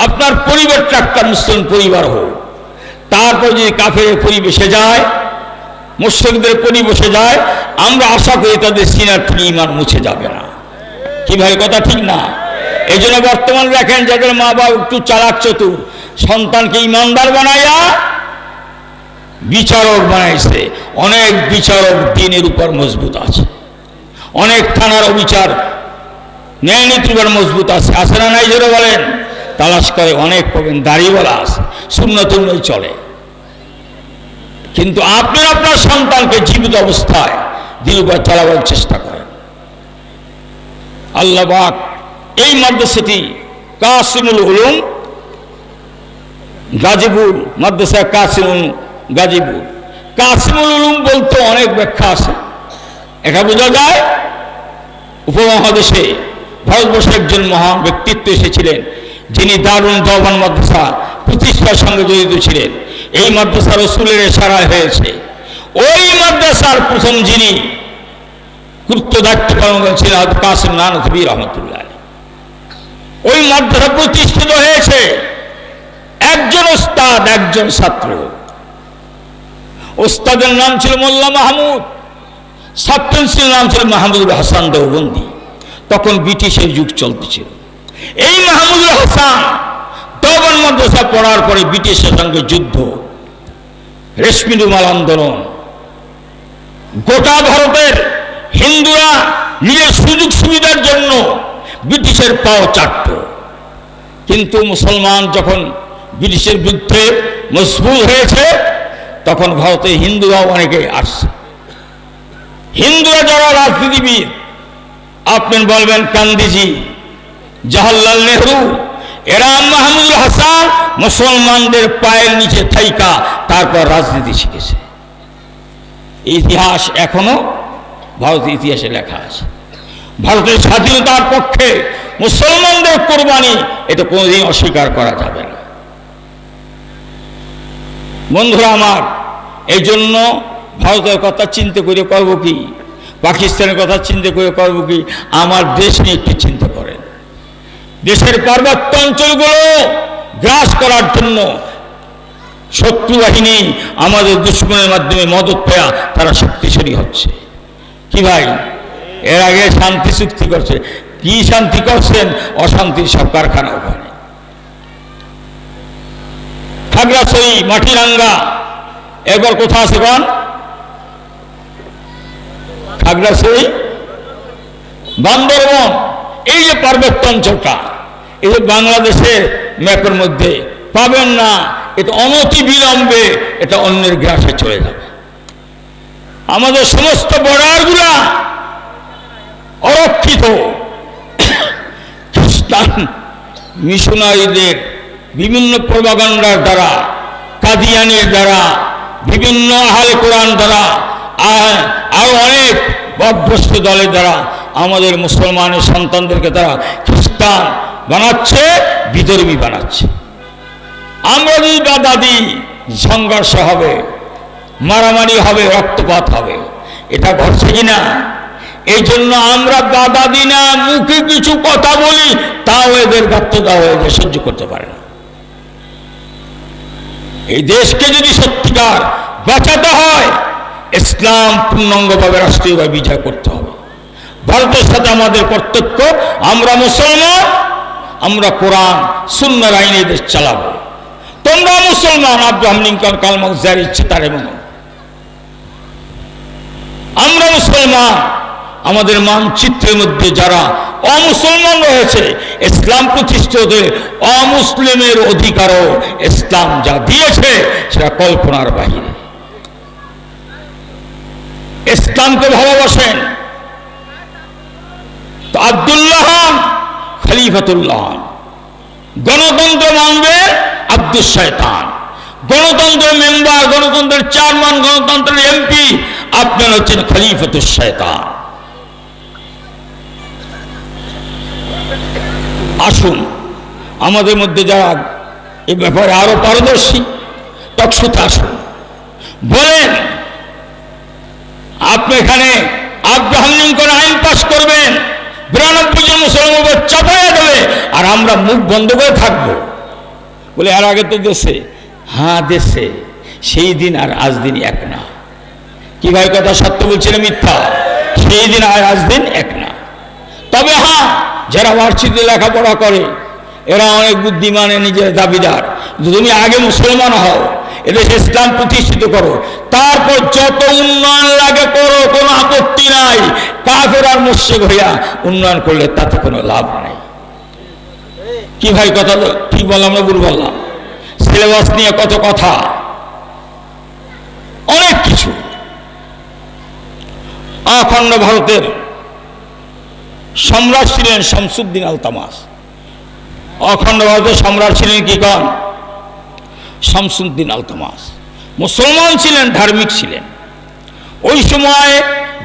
আপনার পরিবারটা একটা মুসলিম পরিবার হোক। তারপর যদি কাফের পরিবেশে যায়, মুশরিকদের পরিবেশে যায়, আমরা আশা করি তাদের সিনার থেকে ঈমান মুছে যাবে না। কি ভাই, কথা ঠিক না? এই জন্য বর্তমান দেখেন যাদের মা বাবা একটু চালাক চতুর, সন্তানকে ইমানদার বানাইয়া বিচারক বানাইছে। অনেক বিচারক দিনের উপর মজবুত আছে, অনেক থানার অবিচার ন্যায় নীতির উপর মজবুত আছে। আছে না নাই? জোরে বলেন। তালাশ করে অনেক পাবেন দাড়িওয়ালা আছে, সুন্নাত অনুযায়ী চলে। কিন্তু আপনার আপনার সন্তানকে জীবিত অবস্থায় দিন উপর চালাবার চেষ্টা করেন। আল্লাহ পাক এই মাদ্রাসাটি কাসিমুল উলুম গাজীপুর, মাদ্রাসা কাসিমুল গাজীপুর। কাসিমুল উলুম বলতে অনেক ব্যাখ্যা আছে। এটা বোঝা যায় উপমহাদেশে ভারতবর্ষে একজন মহান ব্যক্তিত্ব এসেছিলেন, যিনি দারুন দেওবান মাদ্রাসা প্রতিষ্ঠার সঙ্গে জড়িত ছিলেন। এই মাদ্রাসা রসুলের ইশারায় হয়েছে। ওই মাদ্রাসার প্রথম যিনি গুরুত্ব দায়িত্ব পালন করেছিলেন হযরত কাসিম নানভী রহমতুল্লাহ। ওই মাদ্রাসা প্রতিষ্ঠিত হয়েছে একজন ওস্তাদ, একজন ছাত্র। ওস্তাদের নাম ছিল মোল্লা মাহমুদ, ছাত্রের নাম ছিল মাহমুদুল হাসান দেওবন্দি। তখন ব্রিটিশের যুগ চলতেছিল। এই মাহমুদুল হাসান দেওবন্দ মাদ্রাসা পড়ার পরে ব্রিটিশের সঙ্গে যুদ্ধ, রেশমি রুমাল আন্দোলন, গোটা ভারতের হিন্দুরা নিজের সুযোগ সুবিধার জন্য ব্রিটিশের পাও চাটত। কিন্তু মুসলমান যখন ব্রিটিশের বিরুদ্ধে মজবুত হয়েছে, তখন ভারতে হিন্দুরাও অনেকে আসছে। হিন্দুরা যারা রাজনীতিবিদ, আপনি বলবেন গান্ধীজি, জওহরলাল নেহরু, এরা মাহমুদুল হাসান মুসলমানদের পায়ের নিচে থাইকা তারপর রাজনীতি শিখেছে। ইতিহাস এখনো ভারতের ইতিহাসে লেখা আছে। ভারতের স্বাধীনতার পক্ষে মুসলমানদের কোরবানি, এটা কোনোদিন অস্বীকার করা যাবে না। বন্ধুরা আমার, এই জন্য ভারতের কথা চিন্তা করে করব কি, পাকিস্তানের কথা চিন্তা করে করব কি, আমার দেশ নিয়ে একটু চিন্তা করেন। দেশের পার্বত্য অঞ্চলগুলো গ্রাস করার জন্য শত্রু বাহিনী আমাদের দুশ্মনের মাধ্যমে মদত পেয়া তারা শক্তিশালী হচ্ছে। কি ভাই, এর আগে শান্তি চুক্তি করছে, কি শান্তি করছেন? অশান্তির সব কারখানা ওখানে। খাগড়াছড়ি, মাটিরাঙ্গা, এবার কোথা আছে কোন? খাগড়াছড়ি, বান্দরবন, এই যে পার্বত্য অঞ্চলটা, এই যে বাংলাদেশের ম্যাপের মধ্যে পাবেন না। এটা অনতি বিলম্বে এটা অন্যের গ্রাসে চলে যাবে। আমাদের সমস্ত বর্ডারগুলা অরক্ষিত। খ্রিস্টান মিশনারিদের বিভিন্ন প্রপাগান্ডার দ্বারা, কাদিয়ানির দ্বারা, বিভিন্ন আহলে কোরআন দ্বারা, আরো অনেক বদভ্রষ্ট দলের দ্বারা আমাদের মুসলমানের সন্তানদেরকে তারা খ্রিস্টান বানাচ্ছে, বিধর্মী বানাচ্ছে। আমরা যদি বাধা দিই, সংঘর্ষ হবে, মারামারি হবে, রক্তপাত হবে। এটা ঘটছে কিনা? এই জন্য আমরা বাধা দিই না, মুখে কিছু কথা বলি, তাও এদের ব্যর্থতা হয়ে যায়, সহ্য করতে পারে না। এই দেশকে যদি সত্যিকার বাঁচাতে হয়, ইসলাম পূর্ণাঙ্গভাবে রাষ্ট্রীয়ভাবে বিজয় করতে হবে। ভারতের সাথে আমাদের পার্থক্য, আমরা মুসলমান, আমরা কোরআন সুন্নাহর আইনে দেশ চালাবো। তোমরা মুসলমান, আব্রাহাম লিঙ্কন, কার্ল মার্কস যার ইচ্ছে তারে মানো। আমরা মুসলমান, আমাদের মানচিত্রের মধ্যে যারা অমুসলমান রয়েছে, ইসলাম প্রতিষ্ঠিত অমুসলিমের অধিকারও ইসলাম যা দিয়েছে সেটা কল্পনার বাহিরে। ইসলামকে ভালোবাসেন তো আব্দুল্লাহ খলিফাতুল্লাহ, গণতন্ত্র মানবেন আব্দুস শয়তান, গণতন্ত্রের মেম্বার, গণতন্ত্রের চেয়ারম্যান, গণতন্ত্রের এমপি, আপনার হচ্ছেন খলিফাতুস শয়তান। আসুন আমাদের মধ্যে যারা এ ব্যাপারে আরো পারদর্শী, টকশোতে আসুন, বলেন আপনি এখানে আব্রাহাম লিঙ্কন আইন পাস করবেন, 92 জন মুসলমান চাপাইয়া দেবে, আর আমরা মুখ বন্ধ করে থাকবো। বলে আর আগে তো দেশে, হ্যাঁ দেশে, সেই দিন আর আজ দিন এক না। কি ভাই কথা সত্য বলছি না মিথ্যা? সেই দিন আর আজ দিন এক না। তবে হ্যাঁ, যারা ভার্সিটিতে লেখাপড়া করে এরা অনেক বুদ্ধিমানে নিজের দাবিদার। তুমি আগে মুসলমান হও, এদেশে ইসলাম প্রতিষ্ঠিত করো, তারপর যত উন্নয়ন লাগে করো, কোনো আপত্তি নাই। কাফের আর মুশরিক হইয়া উন্নয়ন করলে তাতে কোনো লাভ নাই। কি ভাই কথা ঠিক বললাম না ভুল বললাম? সিলেবাস নিয়ে কত কথা, অনেক কিছু। অখণ্ড ভারতের সম্রাট ছিলেন শামসুদ্দিন আলতামাস। অখণ্ড ভারতের সম্রাট ছিলেন কি কন? শামসুদ্দিন আলতামাস। মুসলমান ছিলেন, ধার্মিক ছিলেন। ওই সময়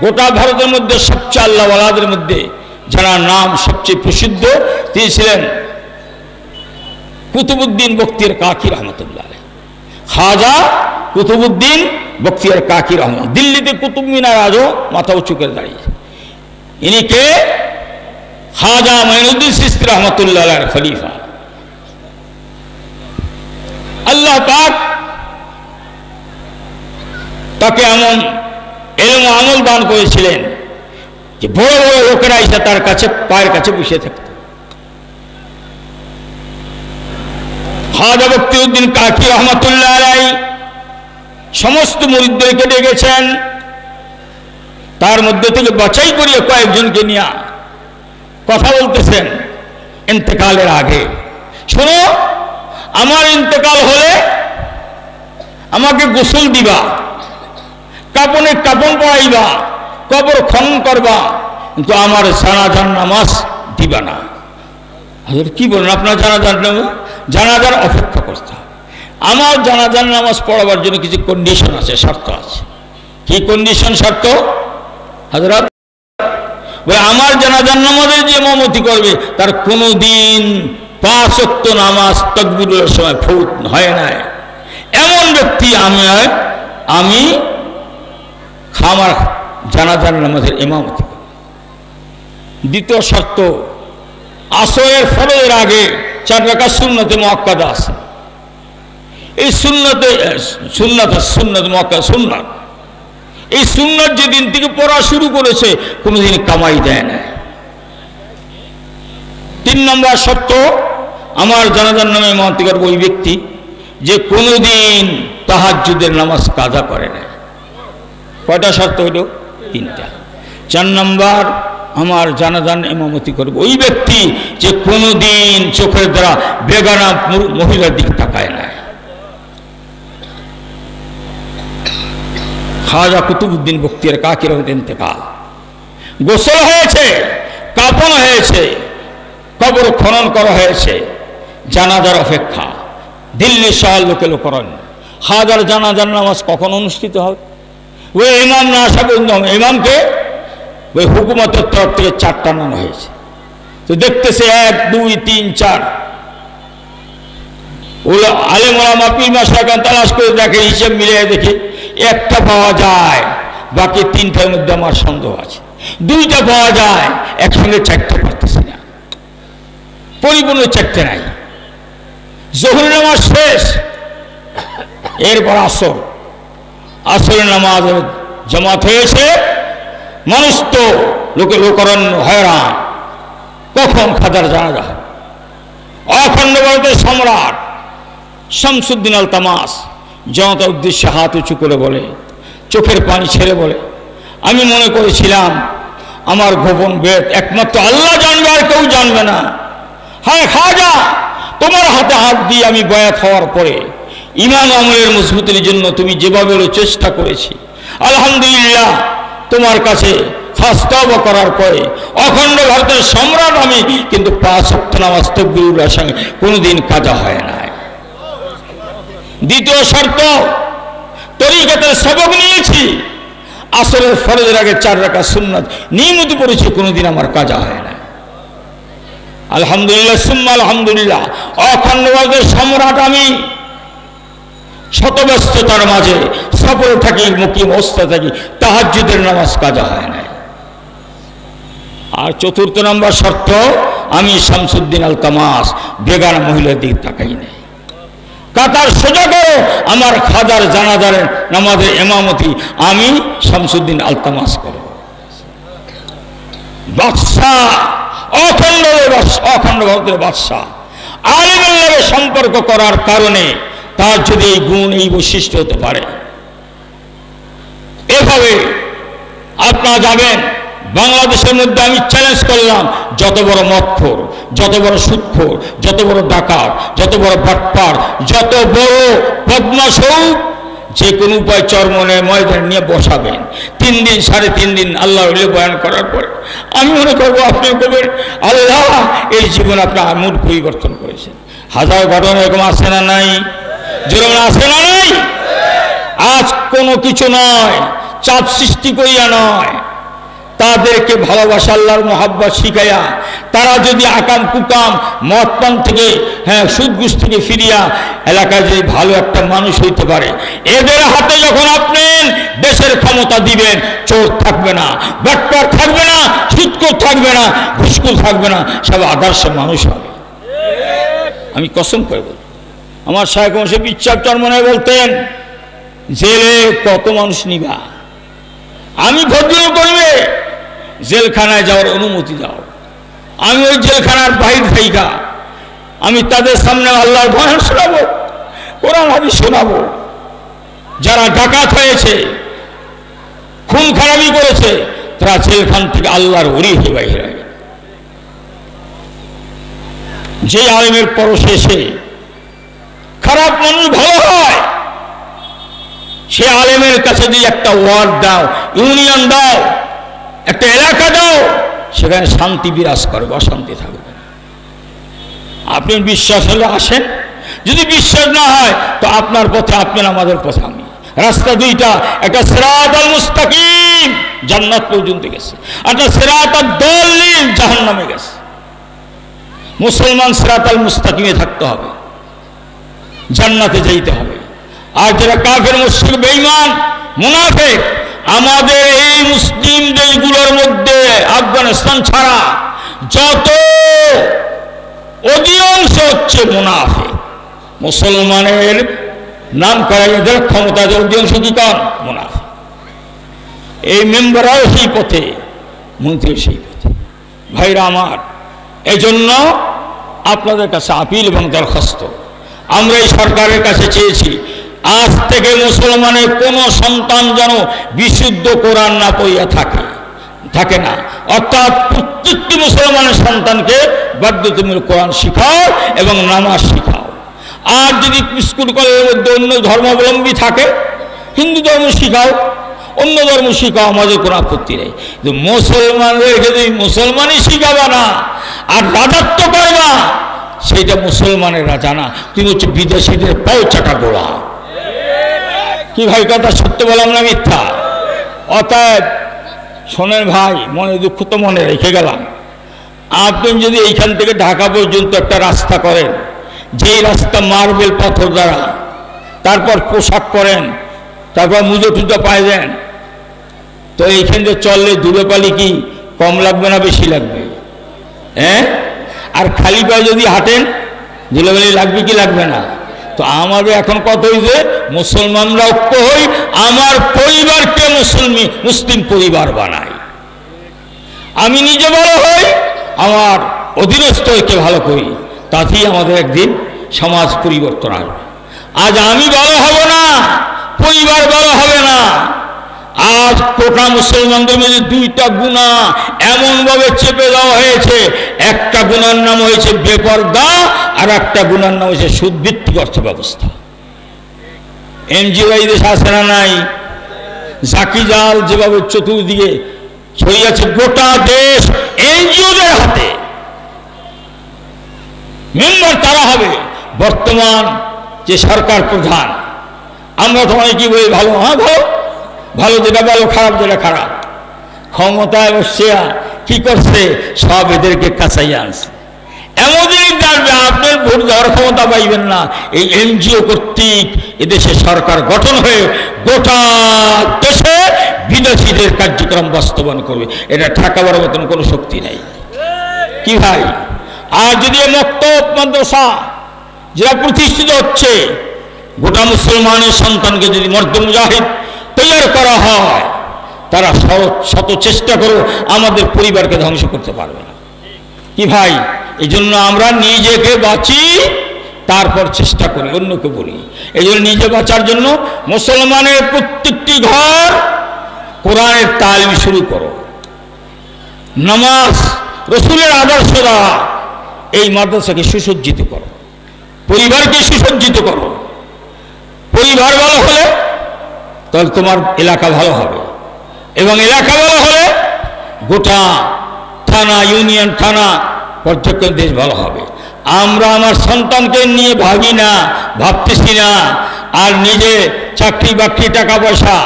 গোটা ভারতের মধ্যে সবচেয়ে আল্লাহওয়ালাদের মধ্যে যারা নাম সবচেয়ে প্রসিদ্ধ, তিনি ছিলেন কুতুবউদ্দিন বখতিয়ার কাকি রহমতুল্লাহ। খাজা কুতুবউদ্দিন বখতিয়ার কাকি রহমত। দিল্লিতে কুতুব মিনার আজও মাথা উঁচু করে দাঁড়িয়েছে। ইনি কে? খাজা মাইনুদ্দিন চিশতি রহমতুল্লাহ খলিফা। আল্লাহ পাক তাকে এমন এলম আমল দান করেছিলেন যে বড় বড় লোকেরা এসে তার কাছে পায়ের কাছে বসে থাকত। খাজা বখতিয়ারউদ্দিন কাকি রহমতুল্লাহ আলাইহি সমস্ত মুরিদদেরকে ডেকেছেন, তার মধ্যে থেকে বাছাই করিয়ে কয়েকজনকে নিয়ে কথা বলতেছেন ইন্তেকালের আগে। শোনো, আমার ইন্তেকাল হলে আমাকে গোসল দিবা, কাপনে কাপন পরাইবা, কবর খনন করবা, কিন্তু আমার জানাজার নামাজ দিবা না। হাজর কি বলেন? আপনার জানাজার অপেক্ষা করতে হবে। আমার জানাজার নামাজ পড়াবার জন্য কিছু কন্ডিশন আছে, শর্ত আছে। কি কন্ডিশন, শর্ত? হযরত বলে আমার জানাজার নামাজের যে ইমামতি করবে তার কোনোদিন 5 ওয়াক্ত নামাজ তাকবীরের সময় ফৌত হয় না, এমন ব্যক্তি আমি আমার জানাজার নামাজের ইমামতি করব। দ্বিতীয় শর্ত, আসরের ফরজের আগে 4 রাকাত সুন্নতে মুআক্কাদা আছে। এই সুন্নত মুআক্কাদা সুন্নাত, এই সুন্নাত যেদিন থেকে পড়া শুরু করেছে কোনোদিন কামাই দেয় না। 3 নম্বর শর্ত, আমার জানাজার নামে ইমামতি করবে ওই ব্যক্তি যে কোনোদিন তাহাজ্জুদের নামাজ কাজা করে না। কয়টা শর্ত হইল? 3টা। 4 নম্বর, আমার জানাজার ইমামতি করবে ওই ব্যক্তি যে কোনোদিন চোখের দ্বারা বেগানা মহিলার দিকে তাকায় না। খাজা কুতুবউদ্দিন বখতিয়ার কাকি রহমত ইন্তেকাল, গোসল হয়েছে, কাফন হয়েছে, কবর খনন করা হয়েছে, জানাজার অপেক্ষা। দিল্লি শহর লোকে করেন খাজার জানাজার নামাজ কখন অনুষ্ঠিত হবে? ওই ইমাম না আসা পর্যন্ত ইমামকে ওই হুকুমতের তরফ থেকে 4টা নাম হয়েছে। তো দেখতেছে 1 2 3 4 ওলা আলেম ওলামা পীর মাশায়েখ তালাশ করে দেখে, হিসেব মিলিয়ে দেখে একটা পাওয়া যায়, বাকি 3টার মধ্যে আমার সন্দেহ আছে। 2টা পাওয়া যায়, একসঙ্গে 4টা পারতেছি না, পরিপূর্ণ 4টে নাই। জোহরের নামাজ শেষ, এরপর আসরের নামাজের জামাত হয়েছে। মানুষ তো লোকরণ্য হয়রান, কখন খাদার জানাজা হয়। অখণ্ড ভারতের সম্রাট শামসুদ্দিন আল তামাস জনতার উদ্দেশ্যে হাত উঁচু করে বলে, চোখের পানি ছেড়ে বলে, আমি মনে করেছিলাম আমার গোপন বেদ একমাত্র আল্লাহ জানবে, আর কেউ জানবে না। হ্যাঁ খাজা, তোমার হাতে হাত দিয়ে আমি বয়াত হওয়ার পরে ঈমান আমলের মজবুতের জন্য তুমি যেভাবে চেষ্টা করেছি, আলহামদুলিল্লাহ তোমার কাছে খাস তওবা করার পরে অখণ্ড ভারতের সম্রাট আমি, কিন্তু 5 ওয়াক্ত নামাজ তাকবীরের সঙ্গে কোনোদিন কাজা হয় না। দ্বিতীয় শর্ত, তরিকতের সবক নিয়েছি, আসরের ফরজের আগে 4 রাকাত সুন্নাত নিয়মিত পড়েছি, কোনোদিন আমার কাজা হয় না। আলহামদুলিল্লাহ সুম্মা আলহামদুলিল্লাহ, অখণ্ড ভারতের সম্রাট আমি, শত ব্যস্ততার মাঝে সফরে থাকি, মুকিম অবস্থায় থাকি, তাহাজ্জুদের নামাজ কাজা হয় না। আর 4র্থ নম্বর শর্ত, আমি শামসুদ্দিন আল তামাস বেগানা মহিলার দিকে তাকাই নাই। কাতার সোজা করো, আমার খাজার জানাজার নামাজের ইমামতি আমি শামসুদ্দিন আল তামাস করব। বাদশাহ, অখণ্ড ভারতের বাদশাহ, আলিমের লগে সম্পর্ক করার কারণে তার যদি এই গুণ, এই বৈশিষ্ট্য হতে পারে, এভাবে আপনারা যাবেন। বাংলাদেশের মধ্যে আমি চ্যালেঞ্জ করলাম, যত বড় মদখোর, যত বড় সুদখোর, যত বড় ডাকাত, যত বড় বাটপার, যত বড় বদমাশ হোক, যে কোনো উপায় চরমনে ময়দান নিয়ে বসাবেন। 3 দিন 3.5 দিন আল্লাহ বয়ান করার পরে আমি মনে করবো আপনি বলবেন, আল্লাহ এই জীবন আপনার আমূল পরিবর্তন করেছেন। হাজার ঘটনা এরকম আছে না নাই? যেরকম আছে না নাই? আজ কোনো কিছু নয়, চাপ সৃষ্টি করিয়া নয়, তাদেরকে ভালোবাসা, আল্লাহর মহাব্বত শিখাইয়া, তারা যদি আকাম কুকাম মদ পান থেকে, সুদ ঘুষ থেকে ফিরিয়া এলাকায় যদি ভালো একটা মানুষ হইতে পারে, এদের হাতে যখন আপনি দেশের ক্ষমতা দিবেন, চোর থাকবে না, বাটপার থাকবে না, সুদখোর থাকবে না, ঘুষখোর থাকবে না, সব আদর্শ মানুষ হবে। আমি কসম করে বলব, আমার শায়েখ মশাই ইচ্ছাপ চরমনে বলতেন, জেলে কত মানুষ নিবা, আমি ভদ্র করবে জেলখানায় যাওয়ার অনুমতি দাও। আমি ওই জেলখানার বাহির থাইকা আমি তাদের সামনে আল্লাহর বয়ান শোনাবো, কোরআন হাদিস শোনাবো। যারা ডাকাত হয়েছে, খুন খারাপি করেছে, তারা জেলখান থেকে আল্লাহর ওলি হয়ে বাহির হয়। যে আলেমের পরশে এসে খারাপ মানুষ ভালো হয়, সে আলেমের কাছে যদি একটা ওয়ার্ড দাও, ইউনিয়ন দাও, একটা এলাকা দাও, সেখানে শান্তি বিরাজ করবে, অশান্তি থাকবে না। আপনি বিশ্বাস হলে আসেন, যদি বিশ্বাস না হয় তো আপনার পথে আপনি, আমাদের পথে আমি। রাস্তা 2টা, একটা সিরাতাল মুস্তাকিম জান্নাত পর্যন্ত গেছে, একটা সিরাতাদ দাল্লিন জাহান্নামে গেছে। মুসলমান সিরাতাল মুস্তাকিমে থাকতে হবে, জান্নাতে যাইতে হবে। আর যারা কাফের, মুশরিক, বেঈমান, মুনাফিক, আমাদের এই মুসলিম দেশগুলোর মধ্যে আফগানিস্তান ছাড়া যত অধিকাংশ হচ্ছে মুনাফিক। মুসলমানের নাম করা এদের ক্ষমতা, অধিকাংশ কি কর মুনাফিক। এই মেম্বাররাও সেই পথে, মন্ত্রী সেই পথে। ভাইরা আমার, এই জন্য আপনাদের কাছে আপিল এবং দরখাস্ত, আমরা এই সরকারের কাছে চেয়েছি, আজ থেকে মুসলমানের কোনো সন্তান যেন বিশুদ্ধ কোরআন না পড়িয়া থাকে না। অর্থাৎ প্রত্যেকটি মুসলমানের সন্তানকে বাধ্যতামূলক কোরআন শিখাও এবং নামাজ শিখাও। আর যদি স্কুল কলেজের মধ্যে অন্য ধর্মাবলম্বী থাকে, হিন্দু ধর্ম শিখাও, অন্য ধর্ম শিখাও, আমাদের কোনো আপত্তি নেই। কিন্তু মুসলমানদেরকে যদি মুসলমানই শিখাবা না আর রাজত্ব করবা, সেইটা মুসলমানেরা জানা, তুমি হচ্ছে বিদেশিদের পাও চাটা গোড়া। কি ভাই, কথা সত্য বললাম না মিথ্যা? অতএব শোনেন ভাই, মনে দুঃখ তো মনে রেখে গেলাম, আপনি যদি এইখান থেকে ঢাকা পর্যন্ত একটা রাস্তা করেন, যেই রাস্তা মার্বেল পাথর দ্বারা, তারপর পোশাক করেন, তারপর মুজো টুজো পায় দেন, তো এইখান থেকে চললে ধুলোপালি কি কম লাগবে না বেশি লাগবে? হ্যাঁ, আর খালি পায়ে যদি হাঁটেন ধুলোবালি লাগবে কি লাগবে না? তো আমাদের এখন কত হয়েছে, মুসলমানরা ঐক্য হই, আমার পরিবারকে মুসলিম পরিবার বানাই, আমি নিজে ভালো হই, আমার অধীনস্থকে ভালো করি, তাতেই আমাদের একদিন সমাজ পরিবর্তন আসবে। আজ আমি ভালো হব না, পরিবার ভালো হবে না। আজ কোটা মুসলমানদের মধ্যে দুইটা গুনাহ এমনভাবে চেপে দেওয়া হয়েছে, একটা গুনার নাম হয়েছে বেপরদা, আর একটা গুনার নাম হয়েছে সুদভিত্তিক অর্থ ব্যবস্থা। এনজিও এই দেশে আসে না নাই? জাকি জাল যেভাবে চতুর্দিকে ছড়িয়েছে, গোটা দেশ এনজিওদের হাতে, মেম্বার তারা হবে। বর্তমান যে সরকার প্রধান, আমরা তো অনেকেই বলি ভালো, হ্যাঁ ভালো, ভালো যেটা ভালো, খারাপ যেটা খারাপ। ক্ষমতায় বসে কি করছে, সব এদেরকে কাছাই আনছে। এমনদিনই যাবে আপনার ভোট দেওয়ার ক্ষমতা পাইবেন না। এই এনজিও কর্তৃক এদেশে সরকার গঠন হয়ে গোটা দেশে বিদেশিদের কার্যক্রম বাস্তবায়ন করবে, এটা ঠেকাবার মতন কোনো শক্তি নেই। কি ভাই, আর যদি মক্তব মাদ্রাসা যেটা প্রতিষ্ঠিত হচ্ছে, গোটা মুসলমানের সন্তানকে যদি মর্দ মুজাহিদ তৈরি করা হয়, তারা শত চেষ্টা করে আমাদের পরিবারকে ধ্বংস করতে পারবে না। কি ভাই, এই জন্য আমরা নিজেকে বাঁচি, তারপর চেষ্টা করি অন্যকে বলি। এই জন্য নিজে বাঁচার জন্য মুসলমানের প্রত্যেকটি ঘর কোরআনের তালিম শুরু করো, নামাজ রসুলের আদর্শ দ্বারা এই মাদ্রাসাকে সুসজ্জিত করো, পরিবারকে সুসজ্জিত করো। পরিবার ভালো হলে তাহলে তোমার এলাকা ভালো হবে, এবং এলাকা ভালো হলে গোটা থানা, ইউনিয়ন, থানা পর্যন্ত দেশ ভালো হবে। আমরা আমার সন্তানকে নিয়ে ভাবি না, ভাবতেছি না, আর নিজে চাকরি বাকরি টাকা পয়সা,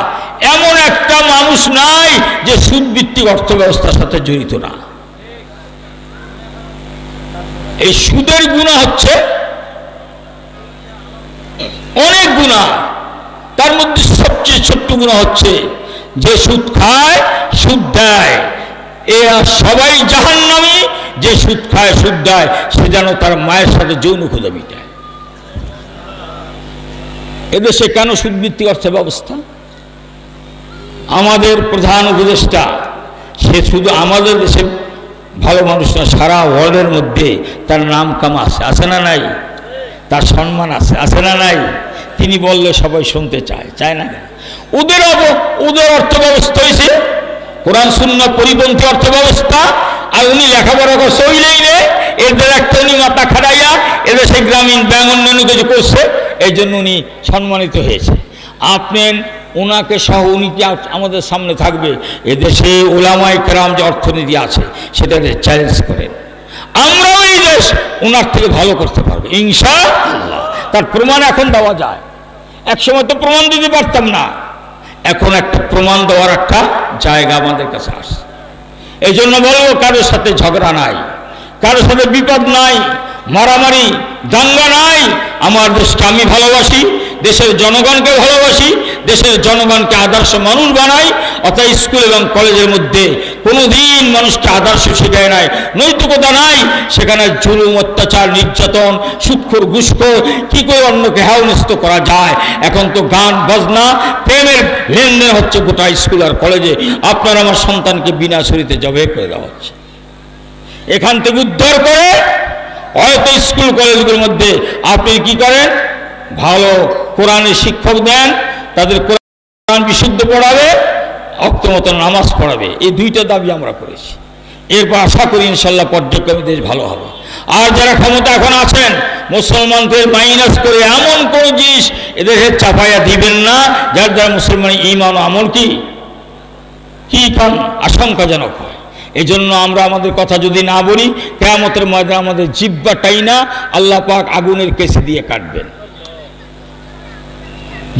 এমন একটা মানুষ নাই যে সুদভিত্তিক অর্থ ব্যবস্থার সাথে জড়িত না। এই সুদের গুনাহ হচ্ছে অনেক গুনাহ, তার মধ্যে সবচেয়ে ছোট্ট গুনাহ হচ্ছে যে সুদ খায়, সুদ দেয়, এরা সবাই জাহান্নামী। যে সুদ খায়, সুদ দেয়, সে যেন তার মায়ের সাথে যৌন ক্ষুধা মিটায়। এদেশে কেন সুদভিত্তিক অর্থ ব্যবস্থা? আমাদের প্রধান উপদেষ্টা, সে শুধু আমাদের দেশে ভালো মানুষ না, সারা ওয়ার্ল্ডের মধ্যে তার নাম কাম আছে, আছে না নাই? তার সম্মান আছে, আছে না নাই? তিনি বললে সবাই শুনতে চায়, চায় না? ওদের অর্থ ব্যবস্থা হয়েছে কোরআন সুন্নাহ পরিপন্থী অর্থ ব্যবস্থা। আর উনি লেখাপড়া করছে ওই লাইনে, এদের একটা উনি মাথা খাড়াইয়া এদের সেই গ্রামীণ ব্যাংক অন্যান্য কিছু করছে, এই জন্য উনি সম্মানিত হয়েছে। আপনি ওনাকে সহ উনি কি আমাদের সামনে থাকবে? এদেশে ওলামায়ে কেরাম যে অর্থনীতি আছে সেটাকে চ্যালেঞ্জ করেন, আমরাও এই দেশ ওনার থেকে ভালো করতে পারবো ইনশাআল্লাহ। তার প্রমাণ এখন দেওয়া যায়, একসময় তো প্রমাণ দিতে পারতাম না, এখন একটা প্রমাণ দেওয়ার একটা জায়গা আমাদের কাছে আসে। এই জন্য বলবো, কারোর সাথে ঝগড়া নাই, কারোর সাথে বিপদ নাই, মারামারি দাঙ্গা নাই। আমার দেশকে আমি ভালোবাসি, দেশের জনগণকে ভালোবাসি, দেশের জনগণকে আদর্শ মানুষ বানাই। অর্থাৎ স্কুল এবং কলেজের মধ্যে কোনোদিন মানুষকে আদর্শ শেখায় নাই, নৈতিকতা নাই। সেখানে জুলুম, অত্যাচার, নির্যাতন, সুদখোর, ঘুষখোর, কী করে অন্যকে হেয়নস্ত করা যায়। এখন তো গান বাজনা, প্রেমের লেনদেন হচ্ছে গোটা স্কুল আর কলেজে। আপনার আমার সন্তানকে বিনা ছুরিতে জবে করে দেওয়া হচ্ছে। এখান থেকে উদ্ধার করে হয়তো স্কুল কলেজগুলোর মধ্যে আপনি কি করেন, ভালো কোরআনের শিক্ষক দেন, তাদের কোরআন বিশুদ্ধ পড়াবে, অক্ত মতো নামাজ পড়াবে। এই দুইটা দাবি আমরা করেছি। এরপর আশা করি ইনশাল্লাহ পর্যায়ক্রমে দেশ ভালো হবে। আর যারা ক্ষমতা এখন আছেন, মুসলমানদের মাইনাস করে এমন কোন জিনিস এদের চাপাইয়া দিবেন না যার দ্বারা মুসলমানের ঈমান ও আমল কি আশঙ্কাজনক হয়। এই জন্য আমরা আমাদের কথা যদি না বলি, কিয়ামতের ময়দানে আমাদের জিহ্বাটাই না আল্লাহ পাক আগুনের কেসি দিয়ে কাটবেন।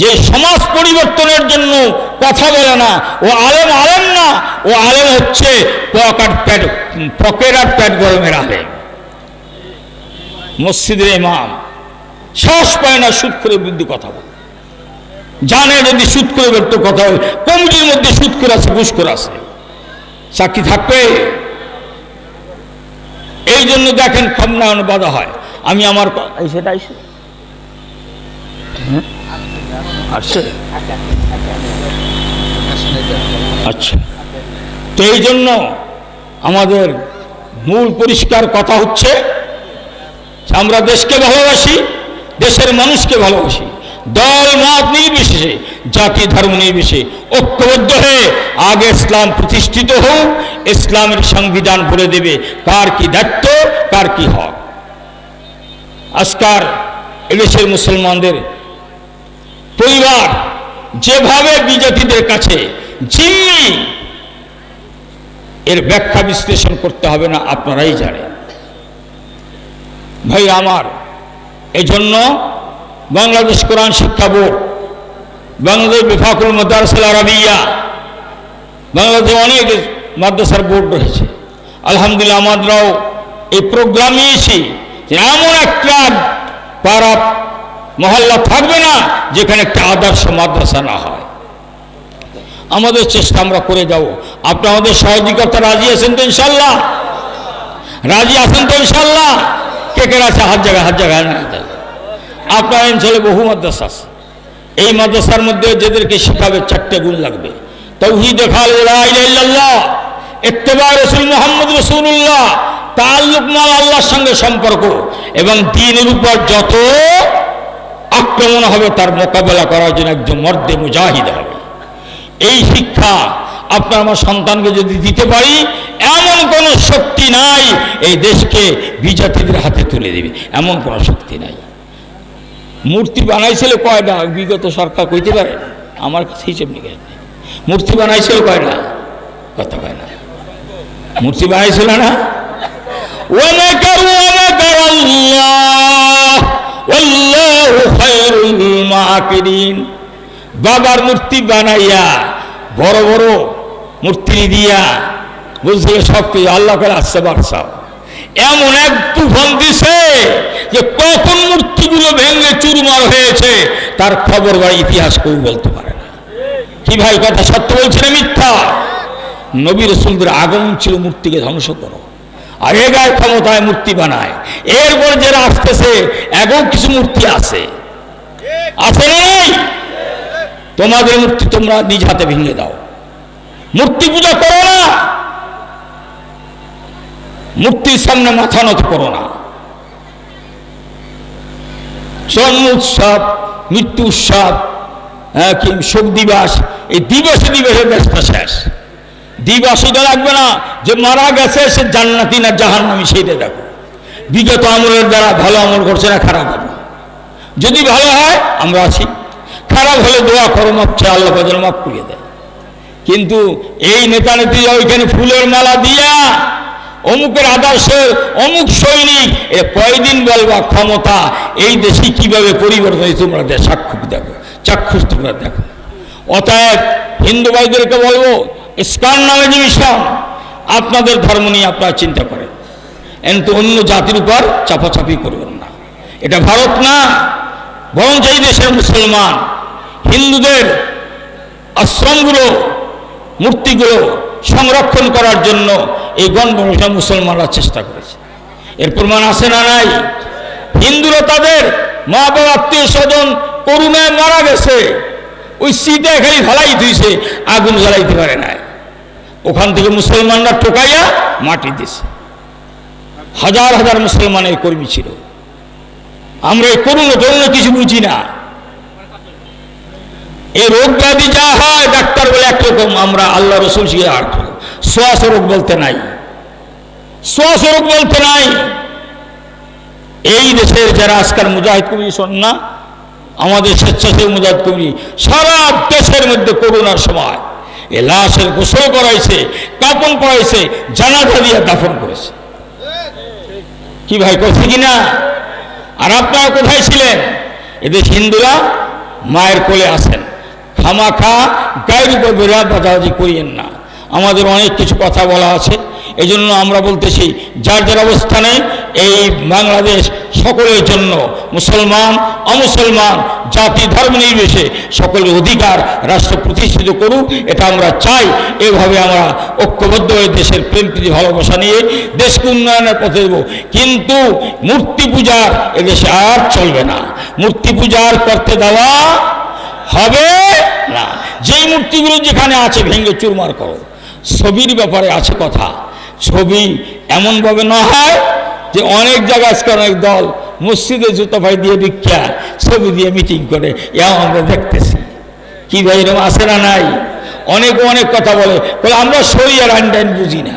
যে সমাজ পরিবর্তনের জন্য কথা বলে না, ও আলেম আলেম না, ও আলেম হচ্ছে পকেট আর পেট গরমের আলেম, মসজিদের ইমাম। সাহস পায় না সুদ করে বিরুদ্ধে কথা বলে, জানে যদি সুদ করে ব্যক্ত কথা হয়, কমিটির মধ্যে সুদ করে আছে, ঘুষ করে আছে, সাক্ষী থাকবে। এই জন্য দেখেন ক্ষমতায়নে বাধা হয়। আমি আমার সেটা আসছে, আচ্ছা। তো এই জন্য আমাদের মূল পরিষ্কার কথা হচ্ছে আমরা দেশকে ভালোবাসি, দেশের মানুষকে ভালোবাসি, দল মত নির্বিশেষে, জাতি ধর্ম নির্বিশেষে ঐক্যবদ্ধ হয়ে আগে ইসলাম প্রতিষ্ঠিত হোক, ইসলামের সংবিধান বলে দেবে কার কি দায়িত্ব, কার কি হক। আজকাল এদেশের মুসলমানদের পরিবার যেভাবে বিজাতিদের কাছে জিম্মি, এর ব্যাখ্যা বিশ্লেষণ করতে হবে না, আপনারাই জানেন। ভাই আমার, এজন্য বাংলাদেশ কোরআন শিক্ষা বোর্ড, বাংলাদেশ বিফাকুল মাদ্রাসাল আরাবিয়া, বাংলাদেশে অনেক মাদ্রাসার বোর্ড রয়েছে। আলহামদুলিল্লাহ আমরাও এই প্রোগ্রাম নিয়েছি যে এমন একটা পাড়া মহল্লা থাকবে না যেখানে একটা আদর্শ মাদ্রাসা না হয়। আমাদের চেষ্টা আমরা করে যাব। আপনি আমাদের সহযোগিতা রাজি আছেন তো ইনশাল্লাহ? রাজি আছেন তো ইনশাল্লাহ? কে কে আছে? হাত জায়গায় না। আপনার অঞ্চলে বহু মাদ্রাসা আছে, এই মাদ্রাসার মধ্যে যাদেরকে শেখাবে 4টে গুণ লাগবে: তাওহীদ, খালিদ, লা ইলাহা ইল্লাল্লাহ, ইত্তেবা রাসূল মুহাম্মদ রাসূলুল্লাহ, তাআল্লুক মাল আল্লাহর সঙ্গে সম্পর্ক, এবং দ্বীনের উপর যত আক্রমণ হবে তার মোকাবেলা করার জন্য একজন মর্দে মুজাহিদ হবে। এই শিক্ষা আপনার আমার সন্তানকে যদি দিতে পারি, এমন কোনো শক্তি নাই এই দেশকে বিজাতিদের হাতে তুলে দেবে, এমন কোনো শক্তি নাই। মূর্তি বানাইছিল কয়টা বিগত সরকার কইতে পারে? আমার কাছে হিসেব নিকেশ নেই। মূর্তি বানাইছিল কয়টা? কথা কয় না। মূর্তি বানাইছিল না? বাবার মূর্তি বানাইয়া বড় বড় মূর্তি দিয়া বুঝলে সব কিছু আল্লাহ করে আসছে বাদশা এমন এক তুফান দিছে যে কখন মূর্তিগুলো ভেঙে চুরমার হয়েছে তার খবর বা ইতিহাস কেউ বলতে পারে না। কি ভাই কথা সত্য বলছে না মিথ্যা? নবী রাসূলদের আগমন ছিল মূর্তিকে ধ্বংস করো, আর এ গায়ে ক্ষমতায় মূর্তি বানায়। এরপর যারা আসতেছে এগো কিছু মূর্তি আছে, আছে না? তোমাদের মূর্তি তোমরা নিজ হাতে ভেঙে দাও, মূর্তি পূজা করো না, মূর্তির সামনে মাথা নত করো না। জন্ম উৎসব, মৃত্যু উৎসব, শোক দিবস, এই দিবসে ব্যস্ত শেষ। দিবস এটা লাগবে না যে মারা গেছে সে জান্নাতি না জাহান্নামী, সেইটা দেখো। বিগত আমলের দ্বারা ভালো আমল করছে না খারাপ আমল। যদি ভালো হয় আমরা আছি, খারাপ হলে দোয়া করো, মাপ চাই, আল্লাহ যেন মাপ করিয়ে দেয়। কিন্তু এই নেতা নেত্রী ওইখানে ফুলের মালা দিয়া অমুকের আদর্শে অমুক সৈনিক, এ কয়দিন বলবা ক্ষমতা এই দেশে কিভাবে পরিবর্তন হয়েছে তোমরা সাক্ষী দেখো, চাক্ষুষ তোমরা দেখো। অতএব হিন্দু ভাইদেরকে বলবো, ইসলাম নামে যে মিশন, আপনাদের ধর্ম নিয়ে আপনারা চিন্তা করেন, কিন্তু অন্য জাতির উপর চাপাচাপি করবেন না। এটা ভারত না, বরং এই দেশের মুসলমান হিন্দুদের আশ্রমগুলো, মূর্তিগুলো সংরক্ষণ করার জন্য এই গণমানুষরা মুসলমানরা চেষ্টা করেছে। এর প্রমাণ আছে না নাই? হিন্দুরা তাদের মা বাবা আত্মীয় স্বজন করুণায় মারা গেছে, ওই শীতে খালি ঢালাই দিয়েছে, আগুন জ্বালাইতে পারে না। ওখান থেকে মুসলমানরা টোকাইয়া মাটি দিছে। হাজার হাজার মুসলমানের কর্মী ছিল। আমরা এই করুণা টরুণা কিছু বুঝি না। এই রোগ ব্যাধি যা হয় ডাক্তার বলে একরকম, আমরা আল্লাহ রসুল শিখে আর শ্বাস রোগ বলতে নাই, শ্বাস রোগ বলতে নাই। এই দেশের যারা আজকাল মুজাহিদ কমিটি শোন না, আমাদের স্বেচ্ছাসেবী মুজাহিদ কমিটি সারা দেশের মধ্যে করোনার সময় এ লাশের গোসল করাইছে, কাপন পরাইছে, জানাজা দিয়ে দাফন করেছে। কি ভাই করছে কিনা? আর আপনারা কোথায় ছিলেন? এদের হিন্দুরা মায়ের কোলে আসেন, খামাখা গায়ের উপর বেড়া বাজাবাজি করিয়েন না। আমাদের অনেক কিছু কথা বলা আছে। এই জন্য আমরা বলতেছি, যার যার অবস্থানে এই বাংলাদেশ সকলের জন্য, মুসলমান অমুসলমান জাতি ধর্ম নির্বিশেষে সকলের অধিকার রাষ্ট্র প্রতিষ্ঠিত করুক, এটা আমরা চাই। এভাবে আমরা ঐক্যবদ্ধ হয়ে দেশের প্রেম প্রীতি ভালোবাসা নিয়ে দেশকে উন্নয়নের পথে দেব। কিন্তু মূর্তি পূজার এদেশে আর চলবে না, মূর্তি পূজার করতে দেওয়া হবে না। যেই মূর্তিগুলো যেখানে আছে ভেঙে চুরমার করো। ছবির ব্যাপারে আছে কথা, ছবি এমনভাবে না হয় যে অনেক জায়গায় আজকে অনেক দল মসজিদে জুতো ভাই দিয়ে ভিক্ষা ছবি দিয়ে মিটিং করে, এও আমরা দেখতেছি। কি ভাই এরকম আছে না নাই? অনেক কথা বলে আমরা শরিয়ার আইন টাইন বুঝি না।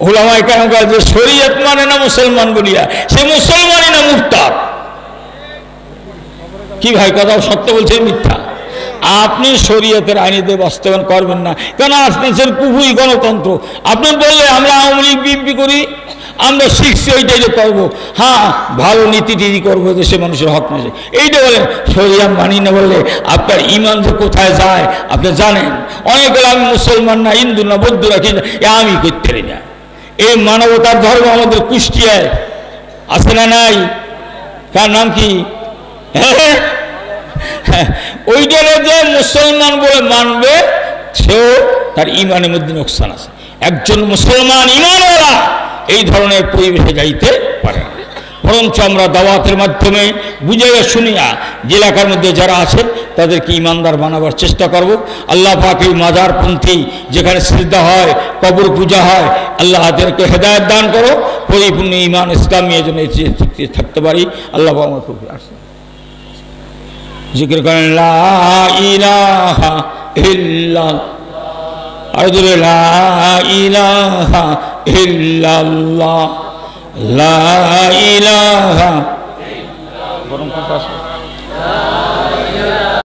ওলামায়ে কেরাম বলে যে শরিয়ত মানে না মুসলমান বলিয়া, সে মুসলমানই না মুরতাদ। কি ভাই কথা সত্য বলছে মিথ্যা? আপনি শরীয়তের আইনিতে বাস্তবায়ন করবেন না, কেন আপনার কুহুই গণতন্ত্র। আপনি বললে আমরা আওয়ামী লীগ বিএনপি করি, আমরা শিখছি ওইটাই করবো, হ্যাঁ ভালো নীতি টিতি করবো, দেশে মানুষের হক মেশে এইটা বলেন। শরিয়া মানি না বললে আপনার ইমান যে কোথায় যায় আপনি জানেন। অনেক বলে আমি মুসলমান না, হিন্দু না, বৌদ্ধ না, কিন্তু আমি করতে পারি না। এই মানবতার ধর্ম আমাদের কুষ্টিয়ায় আছে না নাই? কার নাম কি? ওইটারে যে মুসলমান বলে মানবে সেও তার ইমানের মধ্যে নোকসান আছে। একজন মুসলমান ইমানওয়ালা এই ধরনের পরিবেশে যাইতে পারে না। বরঞ্চ আমরা দাওয়াতের মাধ্যমে বুঝাইয়া শুনিয়া যে এলাকার মধ্যে যারা আছে তাদেরকে ইমানদার বানাবার চেষ্টা করব। আল্লাহ পাক এই মাজারপন্থী যেখানে সিজদা হয়, কবর পূজা হয়, আল্লাহ তাদেরকে হেদায়েত দান করো, পরিপূর্ণ ইমান ইসলামী জন্য থাকতে পারি। আল্লাহ আমার খুব আসে জিকির করেন লা ইলাহা ইল্লাল্লাহ, আরজুরে লা ইলাহা ইল্লাল্লাহ, লা ইলাহা ইল্লাল্লাহ।